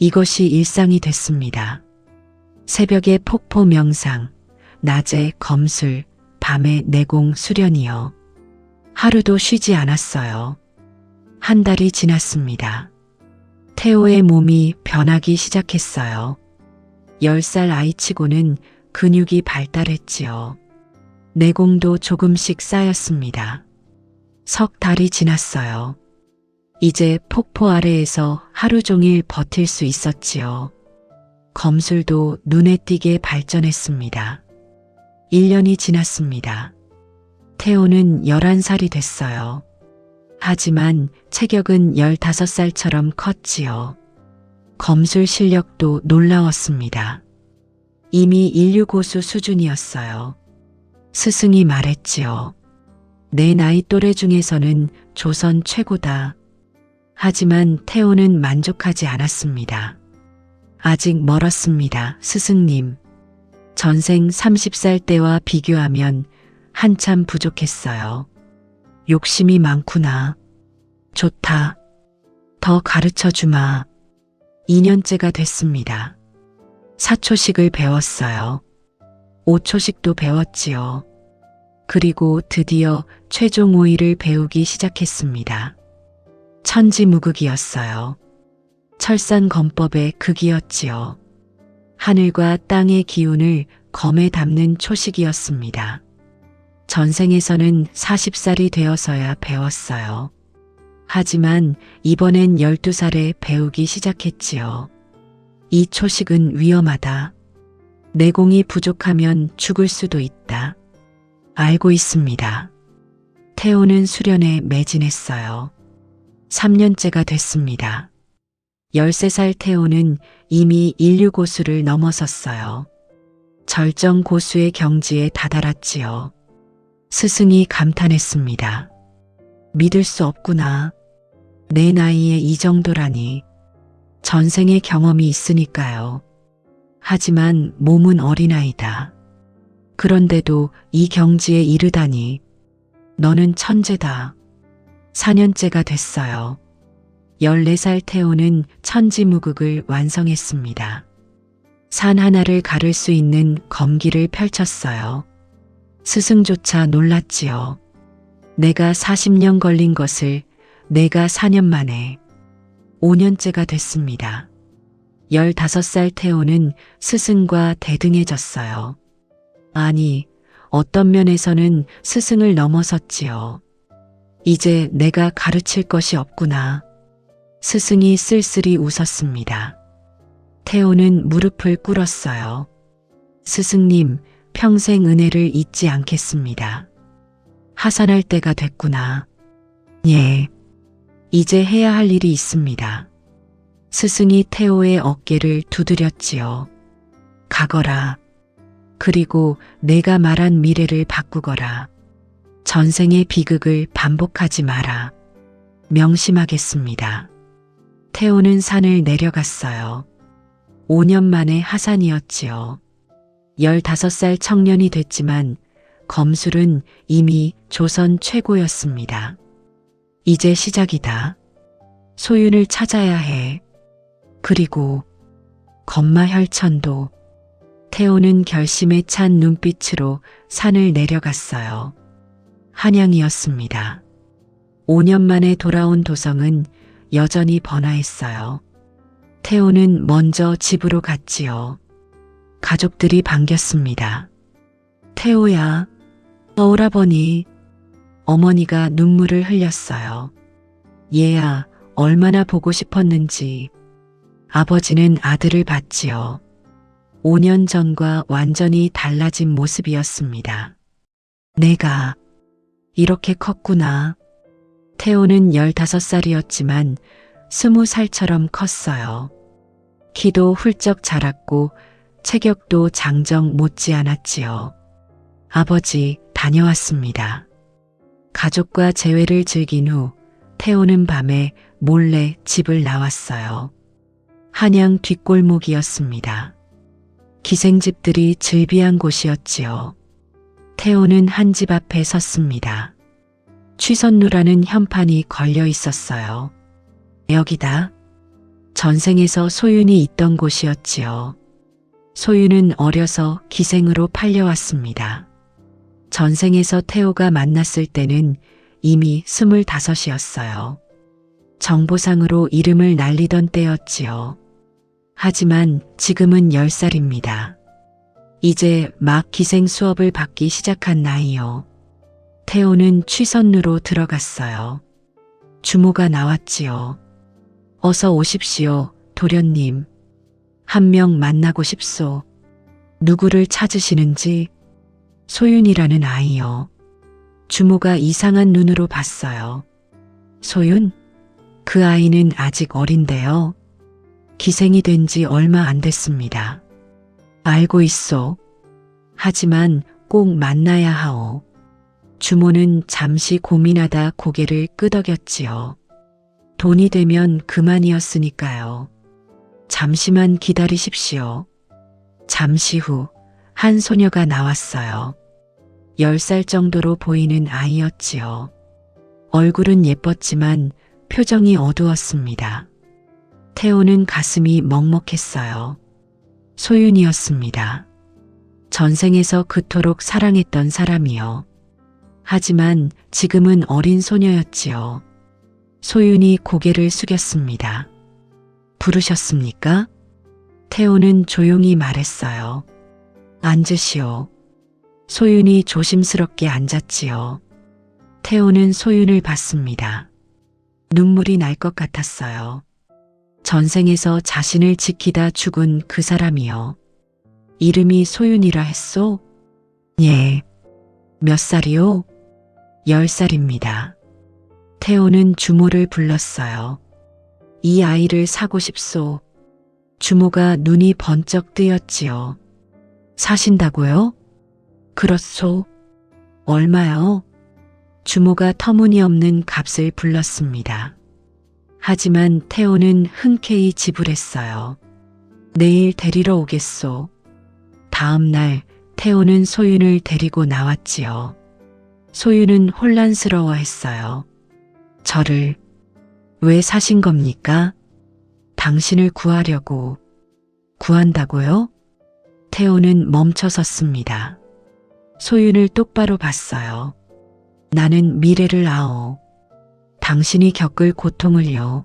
이것이 일상이 됐습니다. 새벽에 폭포 명상, 낮에 검술, 밤에 내공 수련이요. 하루도 쉬지 않았어요. 한 달이 지났습니다. 태호의 몸이 변하기 시작했어요. 10살 아이치고는 근육이 발달했지요. 내공도 조금씩 쌓였습니다. 석 달이 지났어요. 이제 폭포 아래에서 하루 종일 버틸 수 있었지요. 검술도 눈에 띄게 발전했습니다. 1년이 지났습니다. 태호는 11살이 됐어요. 하지만 체격은 15살처럼 컸지요. 검술 실력도 놀라웠습니다. 이미 인류 고수 수준이었어요. 스승이 말했지요. 내 나이 또래 중에서는 조선 최고다. 하지만 태호는 만족하지 않았습니다. 아직 멀었습니다, 스승님. 전생 30살 때와 비교하면 한참 부족했어요. 욕심이 많구나. 좋다. 더 가르쳐 주마. 2년째가 됐습니다. 4초씩을 배웠어요. 5초씩도 배웠지요. 그리고 드디어 최종 오의를 배우기 시작했습니다. 천지무극이었어요. 철산검법의 극이었지요. 하늘과 땅의 기운을 검에 담는 초식이었습니다. 전생에서는 40살이 되어서야 배웠어요. 하지만 이번엔 12살에 배우기 시작했지요. 이 초식은 위험하다. 내공이 부족하면 죽을 수도 있다. 알고 있습니다. 태호는 수련에 매진했어요. 3년째가 됐습니다. 13살 태호는 이미 인류 고수를 넘어섰어요. 절정 고수의 경지에 다다랐지요. 스승이 감탄했습니다. 믿을 수 없구나. 내 나이에 이 정도라니. 전생의 경험이 있으니까요. 하지만 몸은 어린아이다. 그런데도 이 경지에 이르다니. 너는 천재다. 4년째가 됐어요. 14살 태호는 천지무극을 완성했습니다. 산 하나를 가를 수 있는 검기를 펼쳤어요. 스승조차 놀랐지요. 내가 40년 걸린 것을 내가 4년 만에 5년째가 됐습니다. 15살 태호는 스승과 대등해졌어요. 아니, 어떤 면에서는 스승을 넘어섰지요. 이제 내가 가르칠 것이 없구나. 스승이 쓸쓸히 웃었습니다. 태호는 무릎을 꿇었어요. 스승님, 평생 은혜를 잊지 않겠습니다. 하산할 때가 됐구나. 예. 이제 해야 할 일이 있습니다. 스승이 태호의 어깨를 두드렸지요. 가거라. 그리고 내가 말한 미래를 바꾸거라. 전생의 비극을 반복하지 마라. 명심하겠습니다. 태호는 산을 내려갔어요. 5년 만에 하산이었지요. 15살 청년이 됐지만 검술은 이미 조선 최고였습니다. 이제 시작이다. 소윤을 찾아야 해. 그리고 건마혈천도. 태호는 결심에 찬 눈빛으로 산을 내려갔어요. 한양이었습니다. 5년 만에 돌아온 도성은 여전히 번화했어요. 태호는 먼저 집으로 갔지요. 가족들이 반겼습니다. 태호야, 오라버니. 어머니가 눈물을 흘렸어요. 얘야, 얼마나 보고 싶었는지. 아버지는 아들을 봤지요. 5년 전과 완전히 달라진 모습이었습니다. 내가 이렇게 컸구나. 태호는 15살이었지만 20살처럼 컸어요. 키도 훌쩍 자랐고 체격도 장정 못지않았지요. 아버지, 다녀왔습니다. 가족과 재회를 즐긴 후 태호는 밤에 몰래 집을 나왔어요. 한양 뒷골목이었습니다. 기생집들이 즐비한 곳이었지요. 태호는 한 집 앞에 섰습니다. 취선루라는 현판이 걸려 있었어요. 여기다. 전생에서 소윤이 있던 곳이었지요. 소윤은 어려서 기생으로 팔려왔습니다. 전생에서 태호가 만났을 때는 이미 25이었어요. 정보상으로 이름을 날리던 때였지요. 하지만 지금은 10살입니다. 이제 막 기생 수업을 받기 시작한 나이요. 태호는 취선루로 들어갔어요. 주모가 나왔지요. 어서 오십시오, 도련님. 한 명 만나고 싶소. 누구를 찾으시는지. 소윤이라는 아이요. 주모가 이상한 눈으로 봤어요. 소윤? 그 아이는 아직 어린데요. 기생이 된 지 얼마 안 됐습니다. 알고 있소. 하지만 꼭 만나야 하오. 주모는 잠시 고민하다 고개를 끄덕였지요. 돈이 되면 그만이었으니까요. 잠시만 기다리십시오. 잠시 후 한 소녀가 나왔어요. 10살 정도로 보이는 아이였지요. 얼굴은 예뻤지만 표정이 어두웠습니다. 태호는 가슴이 먹먹했어요. 소윤이었습니다. 전생에서 그토록 사랑했던 사람이요. 하지만 지금은 어린 소녀였지요. 소윤이 고개를 숙였습니다. 부르셨습니까? 태호는 조용히 말했어요. 앉으시오. 소윤이 조심스럽게 앉았지요. 태호는 소윤을 봤습니다. 눈물이 날 것 같았어요. 전생에서 자신을 지키다 죽은 그 사람이요. 이름이 소윤이라 했소? 예. 몇 살이요? 10살입니다. 태호는 주모를 불렀어요. 이 아이를 사고 싶소. 주모가 눈이 번쩍 뜨였지요. 사신다고요? 그렇소. 얼마요? 주모가 터무니없는 값을 불렀습니다. 하지만 태호는 흔쾌히 지불했어요. 내일 데리러 오겠소. 다음 날 태호는 소윤을 데리고 나왔지요. 소윤은 혼란스러워했어요. 저를 왜 사신 겁니까? 당신을 구하려고. 구한다고요? 태호는 멈춰섰습니다. 소윤을 똑바로 봤어요. 나는 미래를 아오. 당신이 겪을 고통을요.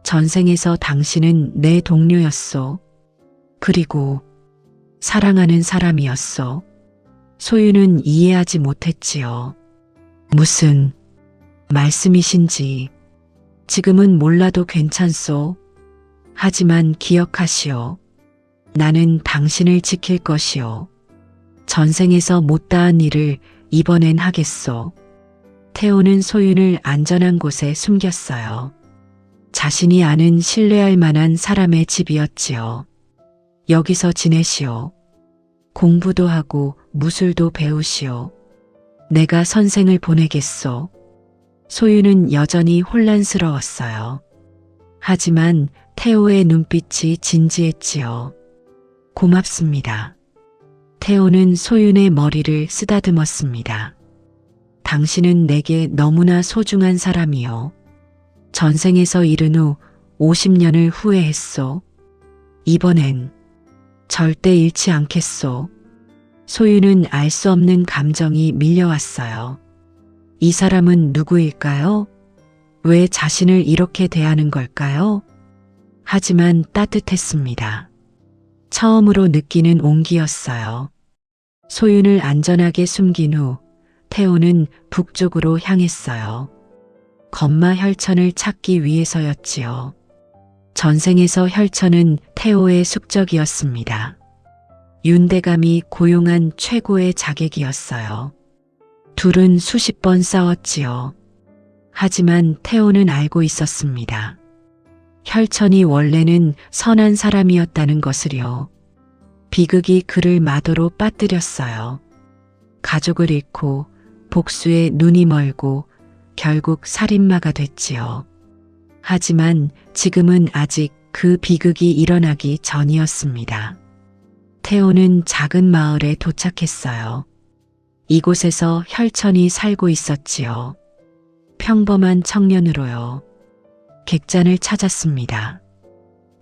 전생에서 당신은 내 동료였소. 그리고 사랑하는 사람이었소. 소윤은 이해하지 못했지요. 무슨 말씀이신지 지금은 몰라도 괜찮소. 하지만 기억하시오. 나는 당신을 지킬 것이오. 전생에서 못다한 일을 이번엔 하겠소. 태호는 소윤을 안전한 곳에 숨겼어요. 자신이 아는 신뢰할 만한 사람의 집이었지요. 여기서 지내시오. 공부도 하고 무술도 배우시오. 내가 선생을 보내겠소. 소윤은 여전히 혼란스러웠어요. 하지만 태호의 눈빛이 진지했지요. 고맙습니다. 태호는 소윤의 머리를 쓰다듬었습니다. 당신은 내게 너무나 소중한 사람이요. 전생에서 잃은 후 50년을 후회했소. 이번엔 절대 잃지 않겠소. 소윤은 알 수 없는 감정이 밀려왔어요. 이 사람은 누구일까요? 왜 자신을 이렇게 대하는 걸까요? 하지만 따뜻했습니다. 처음으로 느끼는 온기였어요. 소윤을 안전하게 숨긴 후 태호는 북쪽으로 향했어요. 건마 혈천을 찾기 위해서였지요. 전생에서 혈천은 태호의 숙적이었습니다. 윤대감이 고용한 최고의 자객이었어요. 둘은 수십 번 싸웠지요. 하지만 태호는 알고 있었습니다. 혈천이 원래는 선한 사람이었다는 것을요. 비극이 그를 마도로 빠뜨렸어요. 가족을 잃고 복수에 눈이 멀고 결국 살인마가 됐지요. 하지만 지금은 아직 그 비극이 일어나기 전이었습니다. 태호는 작은 마을에 도착했어요. 이곳에서 혈천이 살고 있었지요. 평범한 청년으로요. 객잔을 찾았습니다.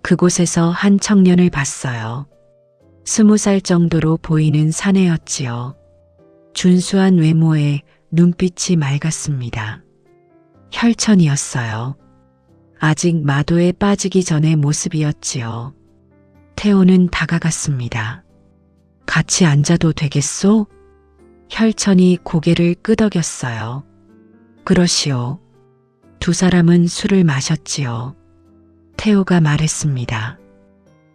그곳에서 한 청년을 봤어요. 20살 정도로 보이는 사내였지요. 준수한 외모에 눈빛이 맑았습니다. 혈천이었어요. 아직 마도에 빠지기 전의 모습이었지요. 태호는 다가갔습니다. 같이 앉아도 되겠소? 혈천이 고개를 끄덕였어요. 그러시오. 두 사람은 술을 마셨지요. 태호가 말했습니다.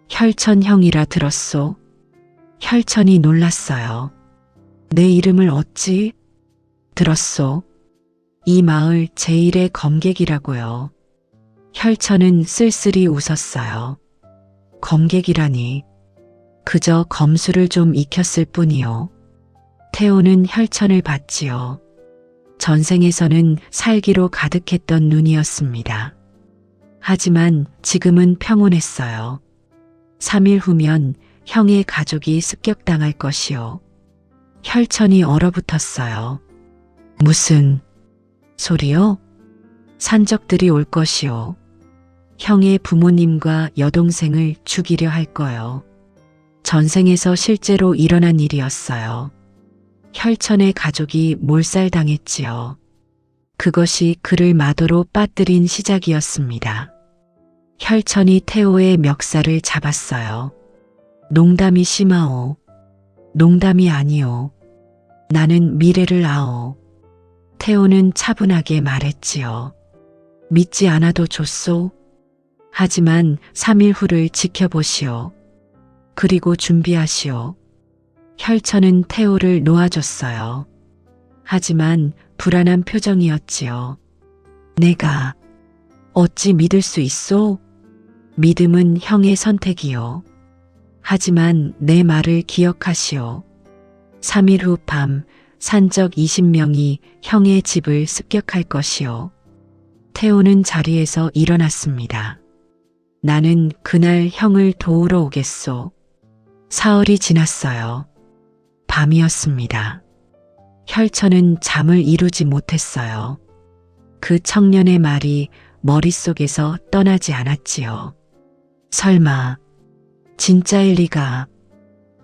혈천 형이라 들었소? 혈천이 놀랐어요. 내 이름을 어찌? 들었소? 이 마을 제1의 검객이라고요. 혈천은 쓸쓸히 웃었어요. 검객이라니. 그저 검술을 좀 익혔을 뿐이요. 태호는 혈천을 봤지요. 전생에서는 살기로 가득했던 눈이었습니다. 하지만 지금은 평온했어요. 3일 후면 형의 가족이 습격당할 것이요. 혈천이 얼어붙었어요. 무슨 소리요? 산적들이 올 것이요. 형의 부모님과 여동생을 죽이려 할 거요. 전생에서 실제로 일어난 일이었어요. 혈천의 가족이 몰살당했지요. 그것이 그를 마도로 빠뜨린 시작이었습니다. 혈천이 태호의 멱살을 잡았어요. 농담이 심하오. 농담이 아니오. 나는 미래를 아오. 태호는 차분하게 말했지요. 믿지 않아도 좋소. 하지만 3일 후를 지켜보시오. 그리고 준비하시오. 혈천은 태호를 놓아줬어요. 하지만 불안한 표정이었지요. 내가 어찌 믿을 수 있소? 믿음은 형의 선택이요. 하지만 내 말을 기억하시오. 3일 후 밤 산적 20명이 형의 집을 습격할 것이오. 태호는 자리에서 일어났습니다. 나는 그날 형을 도우러 오겠소. 사흘이 지났어요. 밤이었습니다. 혈천은 잠을 이루지 못했어요. 그 청년의 말이 머릿속에서 떠나지 않았지요. 설마 진짜일 리가.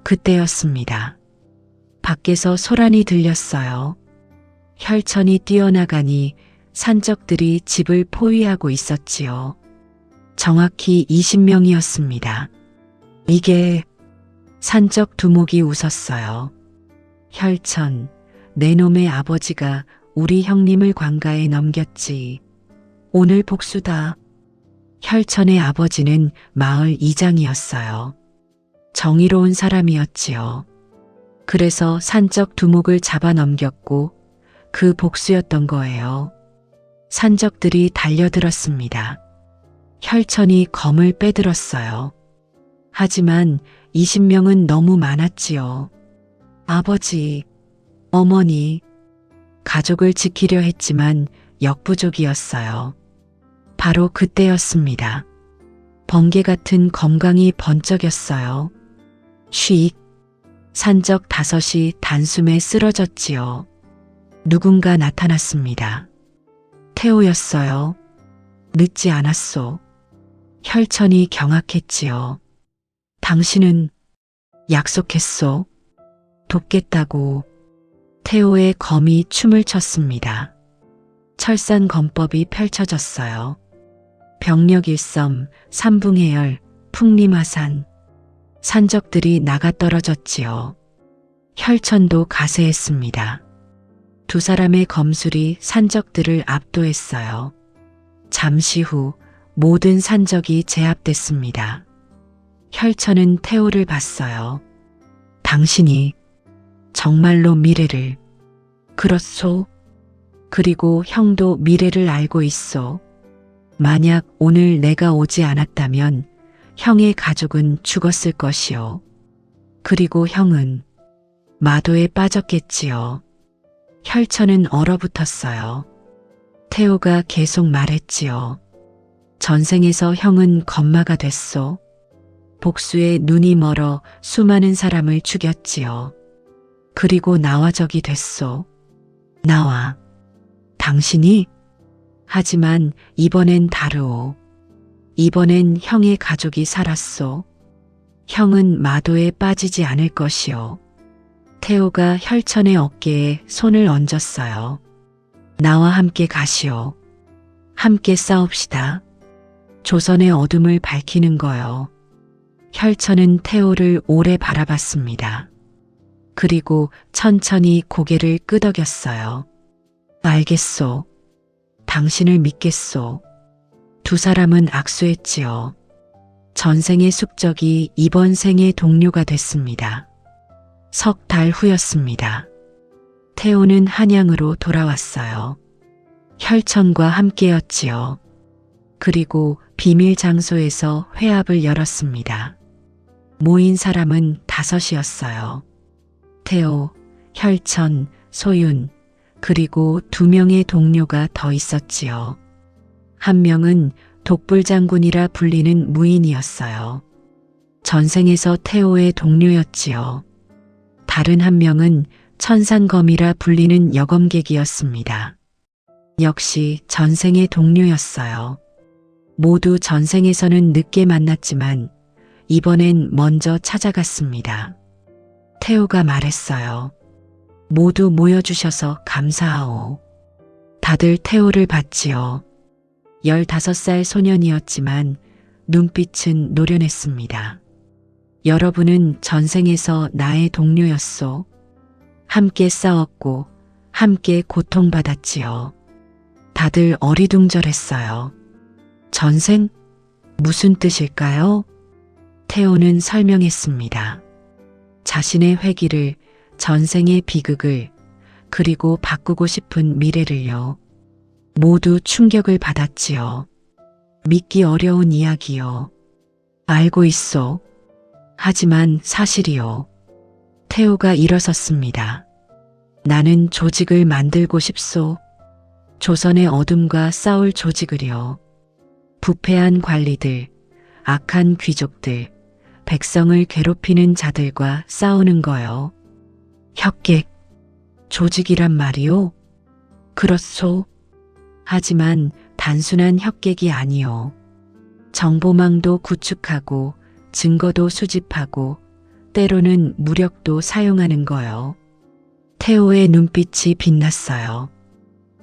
그때였습니다. 밖에서 소란이 들렸어요. 혈천이 뛰어나가니 산적들이 집을 포위하고 있었지요. 정확히 20명이었습니다. 이게. 산적 두목이 웃었어요. 혈천, 내 놈의 아버지가 우리 형님을 관가에 넘겼지. 오늘 복수다. 혈천의 아버지는 마을 이장이었어요. 정의로운 사람이었지요. 그래서 산적 두목을 잡아 넘겼고 그 복수였던 거예요. 산적들이 달려들었습니다. 혈천이 검을 빼들었어요. 하지만 20명은 너무 많았지요. 아버지, 어머니, 가족을 지키려 했지만 역부족이었어요. 바로 그때였습니다. 번개 같은 검광이 번쩍였어요. 쉿! 산적 5이 단숨에 쓰러졌지요. 누군가 나타났습니다. 태호였어요. 늦지 않았소. 혈천이 경악했지요. 당신은 약속했소. 돕겠다고. 태호의 검이 춤을 췄습니다. 철산 검법이 펼쳐졌어요. 병력일섬, 삼붕해열, 풍림화산. 산적들이 나가떨어졌지요. 혈천도 가세했습니다. 두 사람의 검술이 산적들을 압도했어요. 잠시 후 모든 산적이 제압됐습니다. 혈천은 태호를 봤어요. 당신이 정말로 미래를. 그렇소. 그리고 형도 미래를 알고 있소. 만약 오늘 내가 오지 않았다면 형의 가족은 죽었을 것이오. 그리고 형은 마도에 빠졌겠지요. 혈천은 얼어붙었어요. 태호가 계속 말했지요. 전생에서 형은 건마가 됐소. 복수에 눈이 멀어 수많은 사람을 죽였지요. 그리고 나와 적이 됐소. 나와. 당신이? 하지만 이번엔 다르오. 이번엔 형의 가족이 살았소. 형은 마도에 빠지지 않을 것이오. 태호가 혈천의 어깨에 손을 얹었어요. 나와 함께 가시오. 함께 싸웁시다. 조선의 어둠을 밝히는 거요. 혈천은 태호를 오래 바라봤습니다. 그리고 천천히 고개를 끄덕였어요. 알겠소. 당신을 믿겠소. 두 사람은 악수했지요. 전생의 숙적이 이번 생의 동료가 됐습니다. 3달 후였습니다. 태호는 한양으로 돌아왔어요. 혈천과 함께였지요. 그리고 비밀 장소에서 회합을 열었습니다. 모인 사람은 5이었어요. 태호, 혈천, 소윤, 그리고 2명의 동료가 더 있었지요. 한 명은 독불장군이라 불리는 무인이었어요. 전생에서 태호의 동료였지요. 다른 한 명은 천상검이라 불리는 여검객이었습니다. 역시 전생의 동료였어요. 모두 전생에서는 늦게 만났지만 이번엔 먼저 찾아갔습니다. 태호가 말했어요. 모두 모여주셔서 감사하오. 다들 태호를 봤지요. 15살 소년이었지만 눈빛은 노련했습니다. 여러분은 전생에서 나의 동료였소. 함께 싸웠고 함께 고통받았지요. 다들 어리둥절했어요. 전생? 무슨 뜻일까요? 태호는 설명했습니다. 자신의 회기를, 전생의 비극을, 그리고 바꾸고 싶은 미래를요. 모두 충격을 받았지요. 믿기 어려운 이야기요. 알고 있소. 하지만 사실이요. 태호가 일어섰습니다. 나는 조직을 만들고 싶소. 조선의 어둠과 싸울 조직을요. 부패한 관리들, 악한 귀족들, 백성을 괴롭히는 자들과 싸우는 거요. 혁객, 조직이란 말이요? 그렇소. 하지만 단순한 혁객이 아니요. 정보망도 구축하고 증거도 수집하고 때로는 무력도 사용하는 거요. 태호의 눈빛이 빛났어요.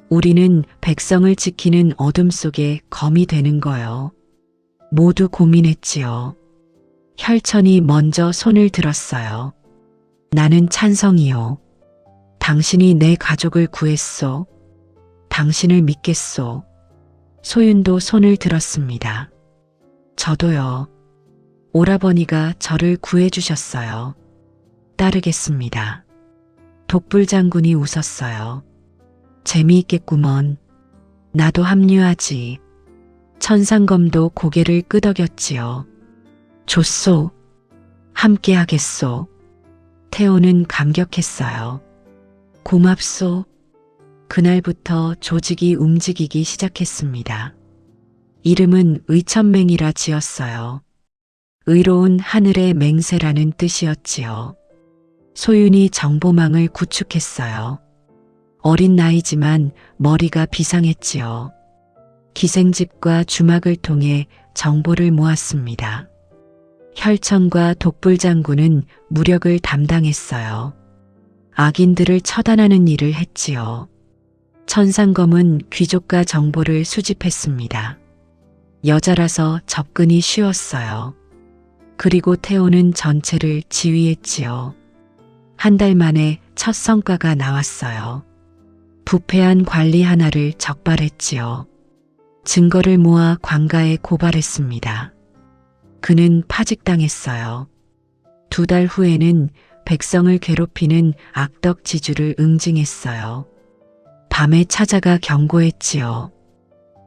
우리는 백성을 지키는 어둠 속에 검이 되는 거요. 모두 고민했지요. 혈천이 먼저 손을 들었어요. 나는 찬성이요. 당신이 내 가족을 구했소. 당신을 믿겠소. 소윤도 손을 들었습니다. 저도요. 오라버니가 저를 구해주셨어요. 따르겠습니다. 독불장군이 웃었어요. 재미있겠구먼. 나도 합류하지. 천상검도 고개를 끄덕였지요. 좋소. 함께 하겠소. 태호는 감격했어요. 고맙소. 그날부터 조직이 움직이기 시작했습니다. 이름은 의천맹이라 지었어요. 의로운 하늘의 맹세라는 뜻이었지요. 소윤이 정보망을 구축했어요. 어린 나이지만 머리가 비상했지요. 기생집과 주막을 통해 정보를 모았습니다. 혈천과 독불장군은 무력을 담당했어요. 악인들을 처단하는 일을 했지요. 천상검은 귀족과 정보를 수집했습니다. 여자라서 접근이 쉬웠어요. 그리고 태호는 전체를 지휘했지요. 한 달 만에 첫 성과가 나왔어요. 부패한 관리 하나를 적발했지요. 증거를 모아 관가에 고발했습니다. 그는 파직당했어요. 2달 후에는 백성을 괴롭히는 악덕지주를 응징했어요. 밤에 찾아가 경고했지요.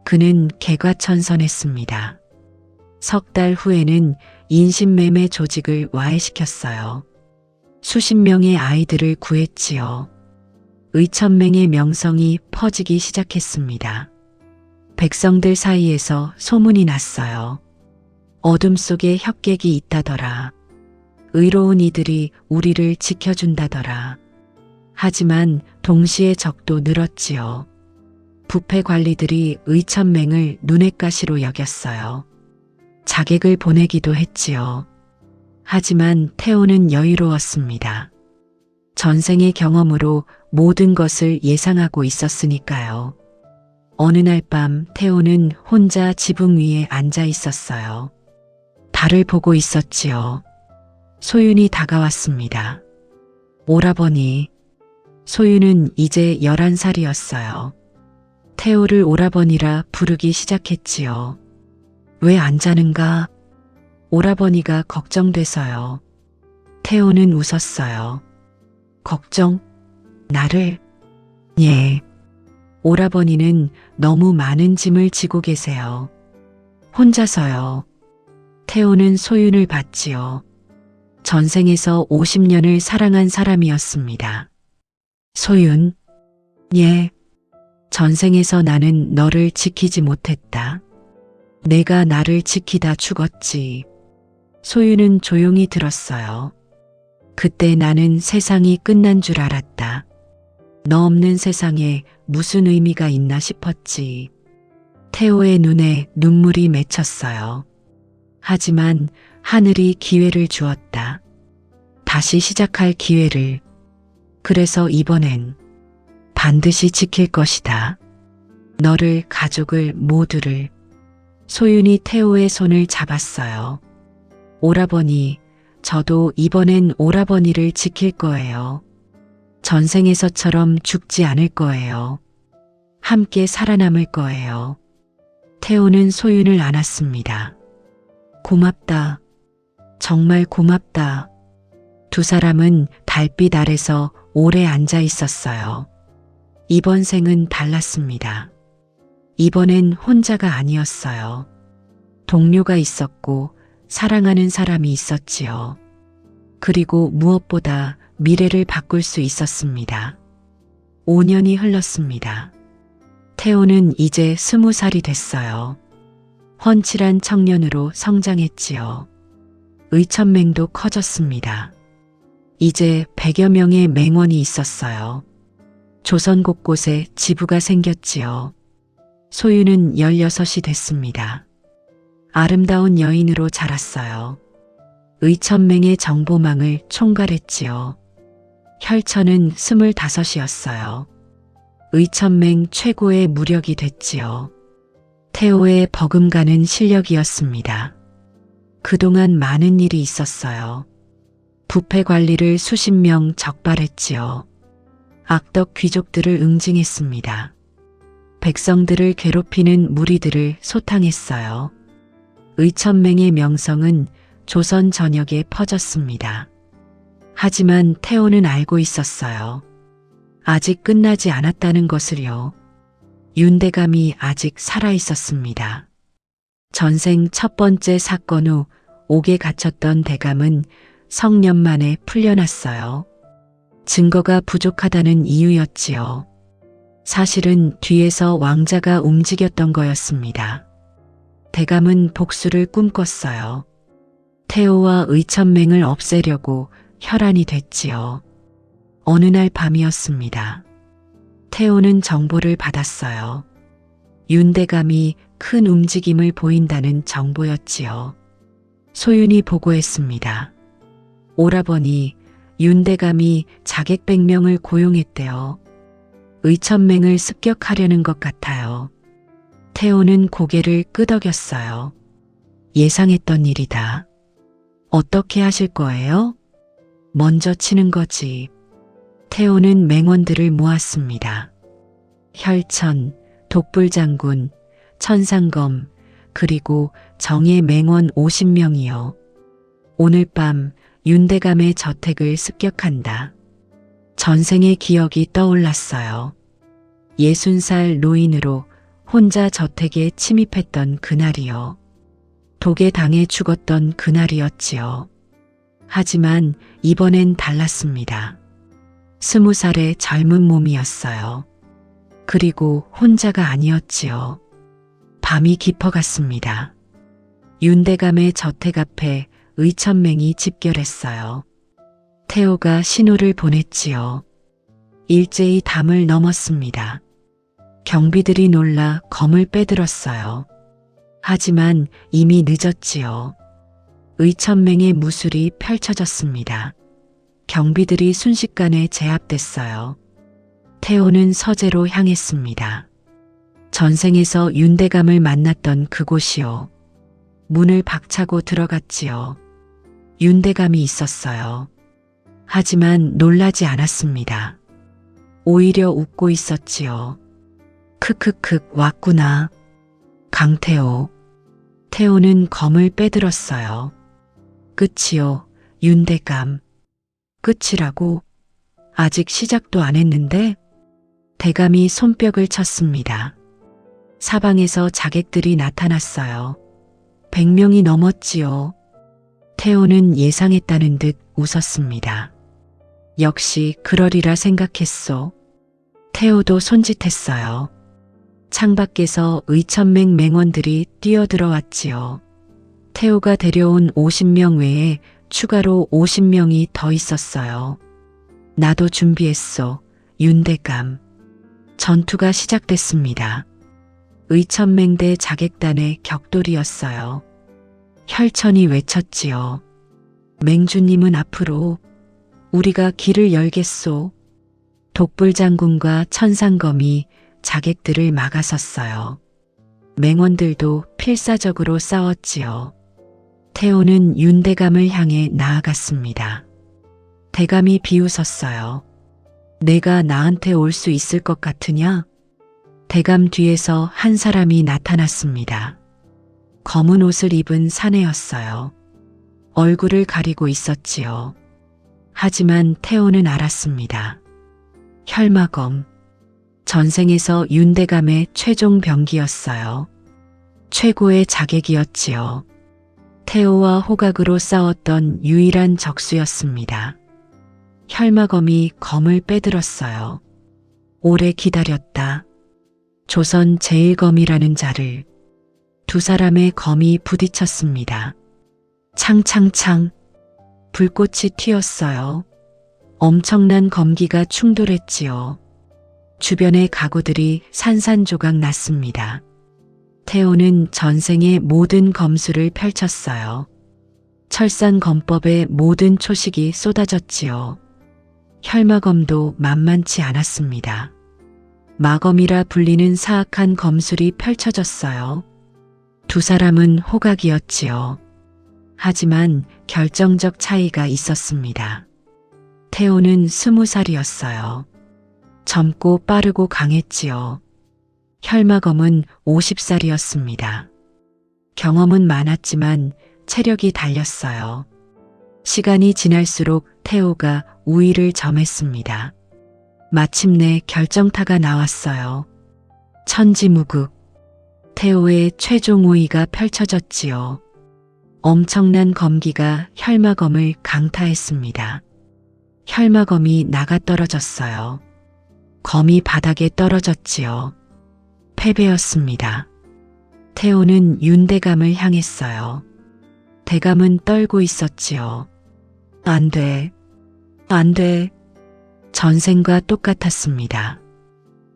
그는 개과천선했습니다. 3달 후에는 인신매매 조직을 와해시켰어요. 수십 명의 아이들을 구했지요. 의천맹의 명성이 퍼지기 시작했습니다. 백성들 사이에서 소문이 났어요. 어둠 속에 혁객이 있다더라. 의로운 이들이 우리를 지켜준다더라. 하지만 동시에 적도 늘었지요. 부패 관리들이 의천맹을 눈엣 가시로 여겼어요. 자객을 보내기도 했지요. 하지만 태호는 여유로웠습니다. 전생의 경험으로 모든 것을 예상하고 있었으니까요. 어느 날 밤 태호는 혼자 지붕 위에 앉아 있었어요. 달을 보고 있었지요. 소윤이 다가왔습니다. 오라버니. 소윤은 이제 11살이었어요. 태호를 오라버니라 부르기 시작했지요. 왜 안 자는가? 오라버니가 걱정돼서요. 태호는 웃었어요. 걱정? 나를? 예. 오라버니는 너무 많은 짐을 지고 계세요. 혼자서요. 태호는 소윤을 봤지요. 전생에서 50년을 사랑한 사람이었습니다. 소윤? 예. 전생에서 나는 너를 지키지 못했다. 내가 나를 지키다 죽었지. 소윤은 조용히 들었어요. 그때 나는 세상이 끝난 줄 알았다. 너 없는 세상에 무슨 의미가 있나 싶었지. 태호의 눈에 눈물이 맺혔어요. 하지만 하늘이 기회를 주었다. 다시 시작할 기회를. 그래서 이번엔 반드시 지킬 것이다. 너를, 가족을, 모두를. 소윤이 태호의 손을 잡았어요. 오라버니, 저도 이번엔 오라버니를 지킬 거예요. 전생에서처럼 죽지 않을 거예요. 함께 살아남을 거예요. 태호는 소윤을 안았습니다. 고맙다. 정말 고맙다. 2사람은 달빛 아래서 오래 앉아 있었어요. 이번 생은 달랐습니다. 이번엔 혼자가 아니었어요. 동료가 있었고 사랑하는 사람이 있었지요. 그리고 무엇보다 미래를 바꿀 수 있었습니다. 5년이 흘렀습니다. 태호는 이제 20살이 됐어요. 훤칠한 청년으로 성장했지요. 의천맹도 커졌습니다. 이제 100여 명의 맹원이 있었어요. 조선 곳곳에 지부가 생겼지요. 소유는 16이 됐습니다. 아름다운 여인으로 자랐어요. 의천맹의 정보망을 총괄했지요. 혈천은 25이었어요. 의천맹 최고의 무력이 됐지요. 태호의 버금가는 실력이었습니다. 그동안 많은 일이 있었어요. 부패 관리를 수십 명 적발했지요. 악덕 귀족들을 응징했습니다. 백성들을 괴롭히는 무리들을 소탕했어요. 의천맹의 명성은 조선 전역에 퍼졌습니다. 하지만 태호는 알고 있었어요. 아직 끝나지 않았다는 것을요. 윤대감이 아직 살아 있었습니다. 전생 첫 번째 사건 후 옥에 갇혔던 대감은 성년 만에 풀려났어요. 증거가 부족하다는 이유였지요. 사실은 뒤에서 왕자가 움직였던 거였습니다. 대감은 복수를 꿈꿨어요. 태호와 의천맹을 없애려고 혈안이 됐지요. 어느 날 밤이었습니다. 태호는 정보를 받았어요. 윤대감이 큰 움직임을 보인다는 정보였지요. 소윤이 보고했습니다. 오라버니, 윤대감이 자객 100명을 고용했대요. 의천맹을 습격하려는 것 같아요. 태호는 고개를 끄덕였어요. 예상했던 일이다. 어떻게 하실 거예요? 먼저 치는 거지. 태호는 맹원들을 모았습니다. 혈천, 독불장군, 천상검, 그리고 정예 맹원 50명이요. 오늘 밤 윤대감의 저택을 습격한다. 전생의 기억이 떠올랐어요. 60살 노인으로 혼자 저택에 침입했던 그날이요. 독에 당해 죽었던 그날이었지요. 하지만 이번엔 달랐습니다. 20살의 젊은 몸이었어요. 그리고 혼자가 아니었지요. 밤이 깊어갔습니다. 윤대감의 저택 앞에 의천맹이 집결했어요. 태호가 신호를 보냈지요. 일제히 담을 넘었습니다. 경비들이 놀라 검을 빼들었어요. 하지만 이미 늦었지요. 의천맹의 무술이 펼쳐졌습니다. 경비들이 순식간에 제압됐어요. 태호는 서재로 향했습니다. 전생에서 윤대감을 만났던 그곳이요. 문을 박차고 들어갔지요. 윤대감이 있었어요. 하지만 놀라지 않았습니다. 오히려 웃고 있었지요. 크크크 왔구나. 강태호. 태호는 검을 빼들었어요. 끝이요, 윤대감. 끝이라고? 아직 시작도 안 했는데? 대감이 손뼉을 쳤습니다. 사방에서 자객들이 나타났어요. 100명이 넘었지요. 태호는 예상했다는 듯 웃었습니다. 역시 그러리라 생각했소. 태호도 손짓했어요. 창밖에서 의천맹 맹원들이 뛰어들어왔지요. 태호가 데려온 50명 외에 추가로 50명이 더 있었어요. 나도 준비했소, 윤대감. 전투가 시작됐습니다. 의천맹 대 자객단의 격돌이었어요. 혈천이 외쳤지요. 맹주님은 앞으로, 우리가 길을 열겠소. 독불장군과 천상검이 자객들을 막아섰어요. 맹원들도 필사적으로 싸웠지요. 태호는 윤대감을 향해 나아갔습니다. 대감이 비웃었어요. 내가 나한테 올 수 있을 것 같으냐? 대감 뒤에서 한 사람이 나타났습니다. 검은 옷을 입은 사내였어요. 얼굴을 가리고 있었지요. 하지만 태호는 알았습니다. 혈마검. 전생에서 윤대감의 최종 병기였어요. 최고의 자객이었지요. 태호와 호각으로 싸웠던 유일한 적수였습니다. 혈마검이 검을 빼들었어요. 오래 기다렸다. 조선 제1검이라는 자를. 두 사람의 검이 부딪혔습니다. 창창창 불꽃이 튀었어요. 엄청난 검기가 충돌했지요. 주변의 가구들이 산산조각 났습니다. 태호는 전생의 모든 검술을 펼쳤어요. 철산검법의 모든 초식이 쏟아졌지요. 혈마검도 만만치 않았습니다. 마검이라 불리는 사악한 검술이 펼쳐졌어요. 두 사람은 호각이었지요. 하지만 결정적 차이가 있었습니다. 태호는 20살이었어요. 젊고 빠르고 강했지요. 혈마검은 50살이었습니다. 경험은 많았지만 체력이 달렸어요. 시간이 지날수록 태호가 우위를 점했습니다. 마침내 결정타가 나왔어요. 천지무극. 태호의 최종 우위가 펼쳐졌지요. 엄청난 검기가 혈마검을 강타했습니다. 혈마검이 나가떨어졌어요. 검이 바닥에 떨어졌지요. 패배였습니다. 태호는 윤대감을 향했어요. 대감은 떨고 있었지요. 안 돼. 안 돼. 전생과 똑같았습니다.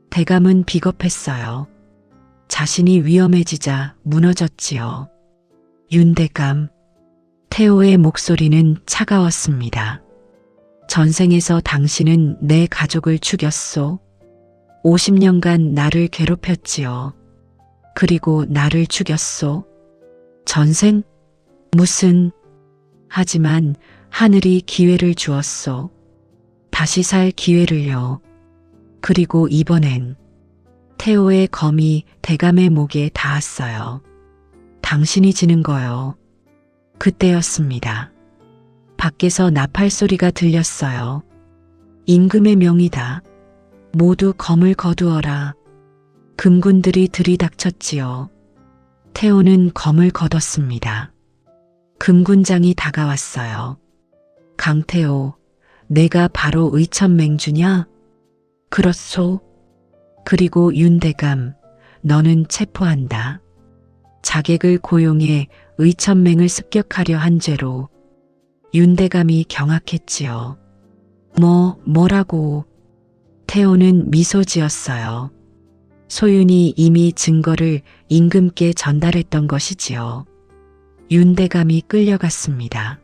대감은 비겁했어요. 자신이 위험해지자 무너졌지요. 윤대감. 태호의 목소리는 차가웠습니다. 전생에서 당신은 내 가족을 죽였소. 50년간 나를 괴롭혔지요. 그리고 나를 죽였소. 전생? 무슨? 하지만 하늘이 기회를 주었소. 다시 살 기회를요. 그리고 이번엔 태호의 검이 대감의 목에 닿았어요. 당신이 지는 거요. 그때였습니다. 밖에서 나팔 소리가 들렸어요. 임금의 명이다. 모두 검을 거두어라. 금군들이 들이닥쳤지요. 태호는 검을 걷었습니다. 금군장이 다가왔어요. 강태호, 내가 바로 의천맹주냐? 그렇소. 그리고 윤대감, 너는 체포한다. 자객을 고용해 의천맹을 습격하려 한 죄로. 윤대감이 경악했지요. 뭐라고? 태호는 미소 지었어요. 소윤이 이미 증거를 임금께 전달했던 것이지요. 윤대감이 끌려갔습니다.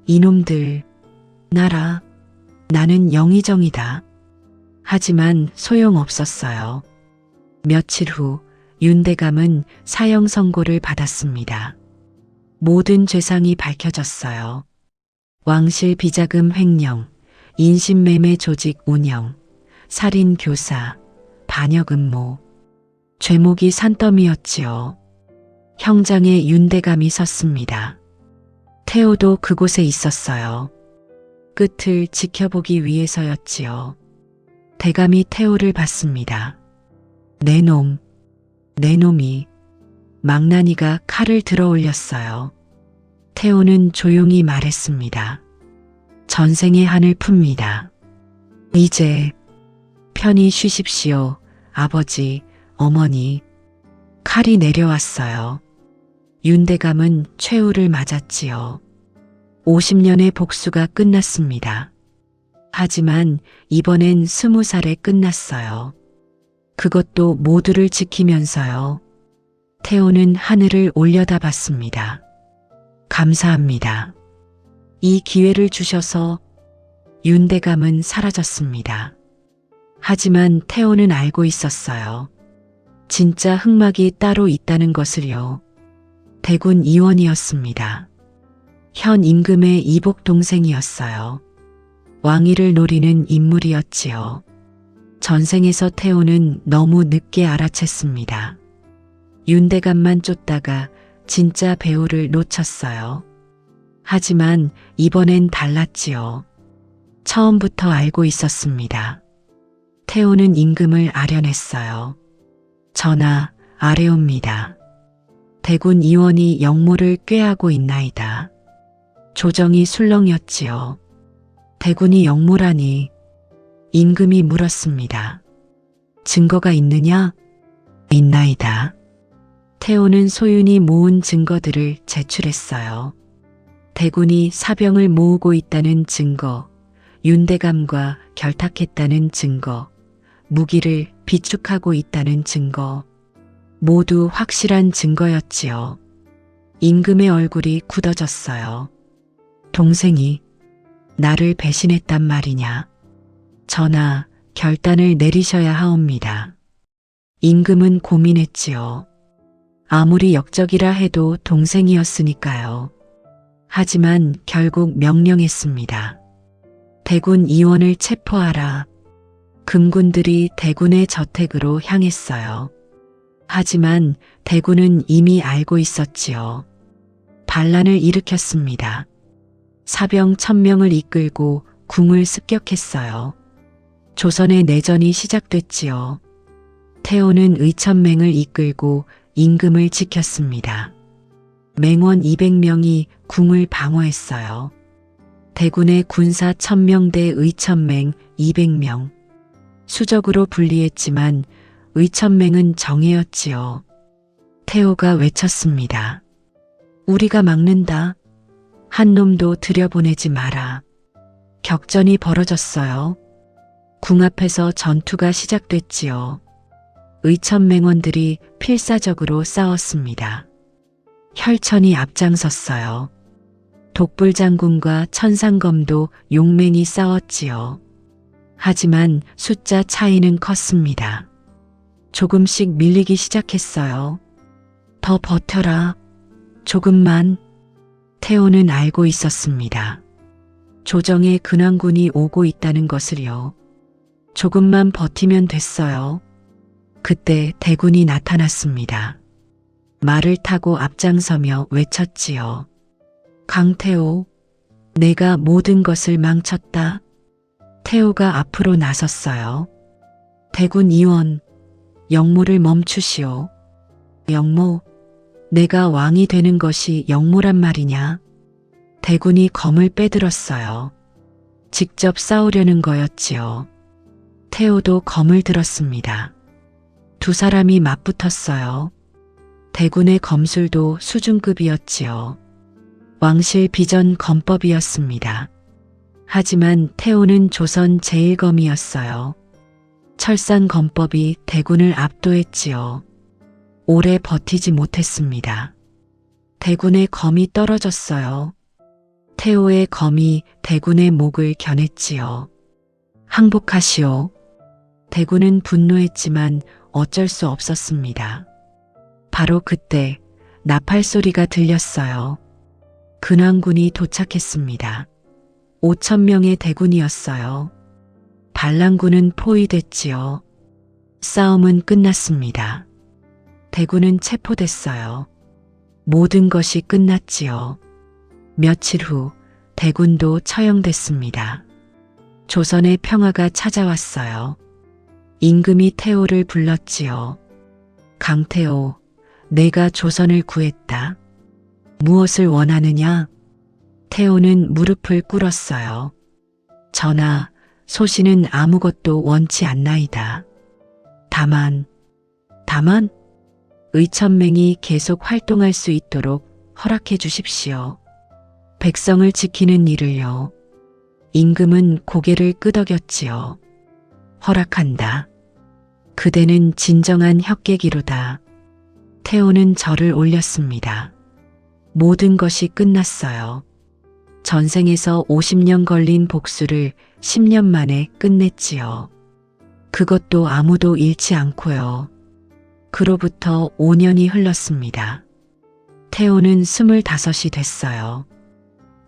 이놈들, 나는 영의정이다. 하지만 소용없었어요. 며칠 후 윤대감은 사형 선고를 받았습니다. 모든 죄상이 밝혀졌어요. 왕실 비자금 횡령, 인신매매 조직 운영, 살인 교사, 반역 음모. 죄목이 산더미였지요. 형장에 윤대감이 섰습니다. 태호도 그곳에 있었어요. 끝을 지켜보기 위해서였지요. 대감이 태호를 봤습니다. 내 놈이. 망나니가 칼을 들어 올렸어요. 태호는 조용히 말했습니다. 전생의 한을 풉니다. 이제 편히 쉬십시오. 아버지, 어머니. 칼이 내려왔어요. 윤대감은 최후를 맞았지요. 50년의 복수가 끝났습니다. 하지만 이번엔 20살에 끝났어요. 그것도 모두를 지키면서요. 태호는 하늘을 올려다봤습니다. 감사합니다. 이 기회를 주셔서. 윤대감은 사라졌습니다. 하지만 태호는 알고 있었어요. 진짜 흑막이 따로 있다는 것을요. 대군 이원이었습니다. 현 임금의 이복 동생이었어요. 왕위를 노리는 인물이었지요. 전생에서 태호는 너무 늦게 알아챘습니다. 윤대감만 쫓다가 진짜 배우를 놓쳤어요. 하지만 이번엔 달랐지요. 처음부터 알고 있었습니다. 태호는 임금을 아련했어요. 전하, 아뢰옵니다. 대군 이원이 영모를 꾀하고 있나이다. 조정이 술렁였지요. 대군이 영모라니. 임금이 물었습니다. 증거가 있느냐? 있나이다. 태호는 소윤이 모은 증거들을 제출했어요. 대군이 사병을 모으고 있다는 증거, 윤대감과 결탁했다는 증거, 무기를 비축하고 있다는 증거, 모두 확실한 증거였지요. 임금의 얼굴이 굳어졌어요. 동생이 나를 배신했단 말이냐? 전하, 결단을 내리셔야 하옵니다. 임금은 고민했지요. 아무리 역적이라 해도 동생이었으니까요. 하지만 결국 명령했습니다. 대군 이원을 체포하라. 금군들이 대군의 저택으로 향했어요. 하지만 대군은 이미 알고 있었지요. 반란을 일으켰습니다. 사병 1000명을 이끌고 궁을 습격했어요. 조선의 내전이 시작됐지요. 태호는 의천맹을 이끌고 임금을 지켰습니다. 맹원 200명이 궁을 방어했어요. 대군의 군사 1000명 대 의천맹 200명. 수적으로 분리했지만 의천맹은 정예였지요. 태호가 외쳤습니다. 우리가 막는다. 한 놈도 들여보내지 마라. 격전이 벌어졌어요. 궁 앞에서 전투가 시작됐지요. 의천맹원들이 필사적으로 싸웠습니다. 혈천이 앞장섰어요. 독불장군과 천상검도 용맹이 싸웠지요. 하지만 숫자 차이는 컸습니다. 조금씩 밀리기 시작했어요. 더 버텨라. 조금만. 태호는 알고 있었습니다. 조정의 근왕군이 오고 있다는 것을요. 조금만 버티면 됐어요. 그때 대군이 나타났습니다. 말을 타고 앞장서며 외쳤지요. 강태호, 내가 모든 것을 망쳤다. 태호가 앞으로 나섰어요. 대군 이원, 영모를 멈추시오. 영모, 내가 왕이 되는 것이 영모란 말이냐? 대군이 검을 빼들었어요. 직접 싸우려는 거였지요. 태호도 검을 들었습니다. 두 사람이 맞붙었어요. 대군의 검술도 수준급이었지요. 왕실 비전 검법이었습니다. 하지만 태호는 조선 제1검이었어요. 철산 검법이 대군을 압도했지요. 오래 버티지 못했습니다. 대군의 검이 떨어졌어요. 태호의 검이 대군의 목을 겨냈지요. 항복하시오. 대군은 분노했지만 어쩔 수 없었습니다. 바로 그때 나팔 소리가 들렸어요. 근왕군이 도착했습니다. 5000명의 대군이었어요. 반란군은 포위됐지요. 싸움은 끝났습니다. 대군은 체포됐어요. 모든 것이 끝났지요. 며칠 후 대군도 처형됐습니다. 조선의 평화가 찾아왔어요. 임금이 태호를 불렀지요. 강태호, 내가 조선을 구했다. 무엇을 원하느냐? 태호는 무릎을 꿇었어요. 전하, 소신은 아무것도 원치 않나이다. 다만 의천맹이 계속 활동할 수 있도록 허락해 주십시오. 백성을 지키는 일을요. 임금은 고개를 끄덕였지요. 허락한다. 그대는 진정한 혁객이로다. 태호는 절을 올렸습니다. 모든 것이 끝났어요. 전생에서 50년 걸린 복수를 10년 만에 끝냈지요. 그것도 아무도 잃지 않고요. 그로부터 5년이 흘렀습니다. 태호는 25이 됐어요.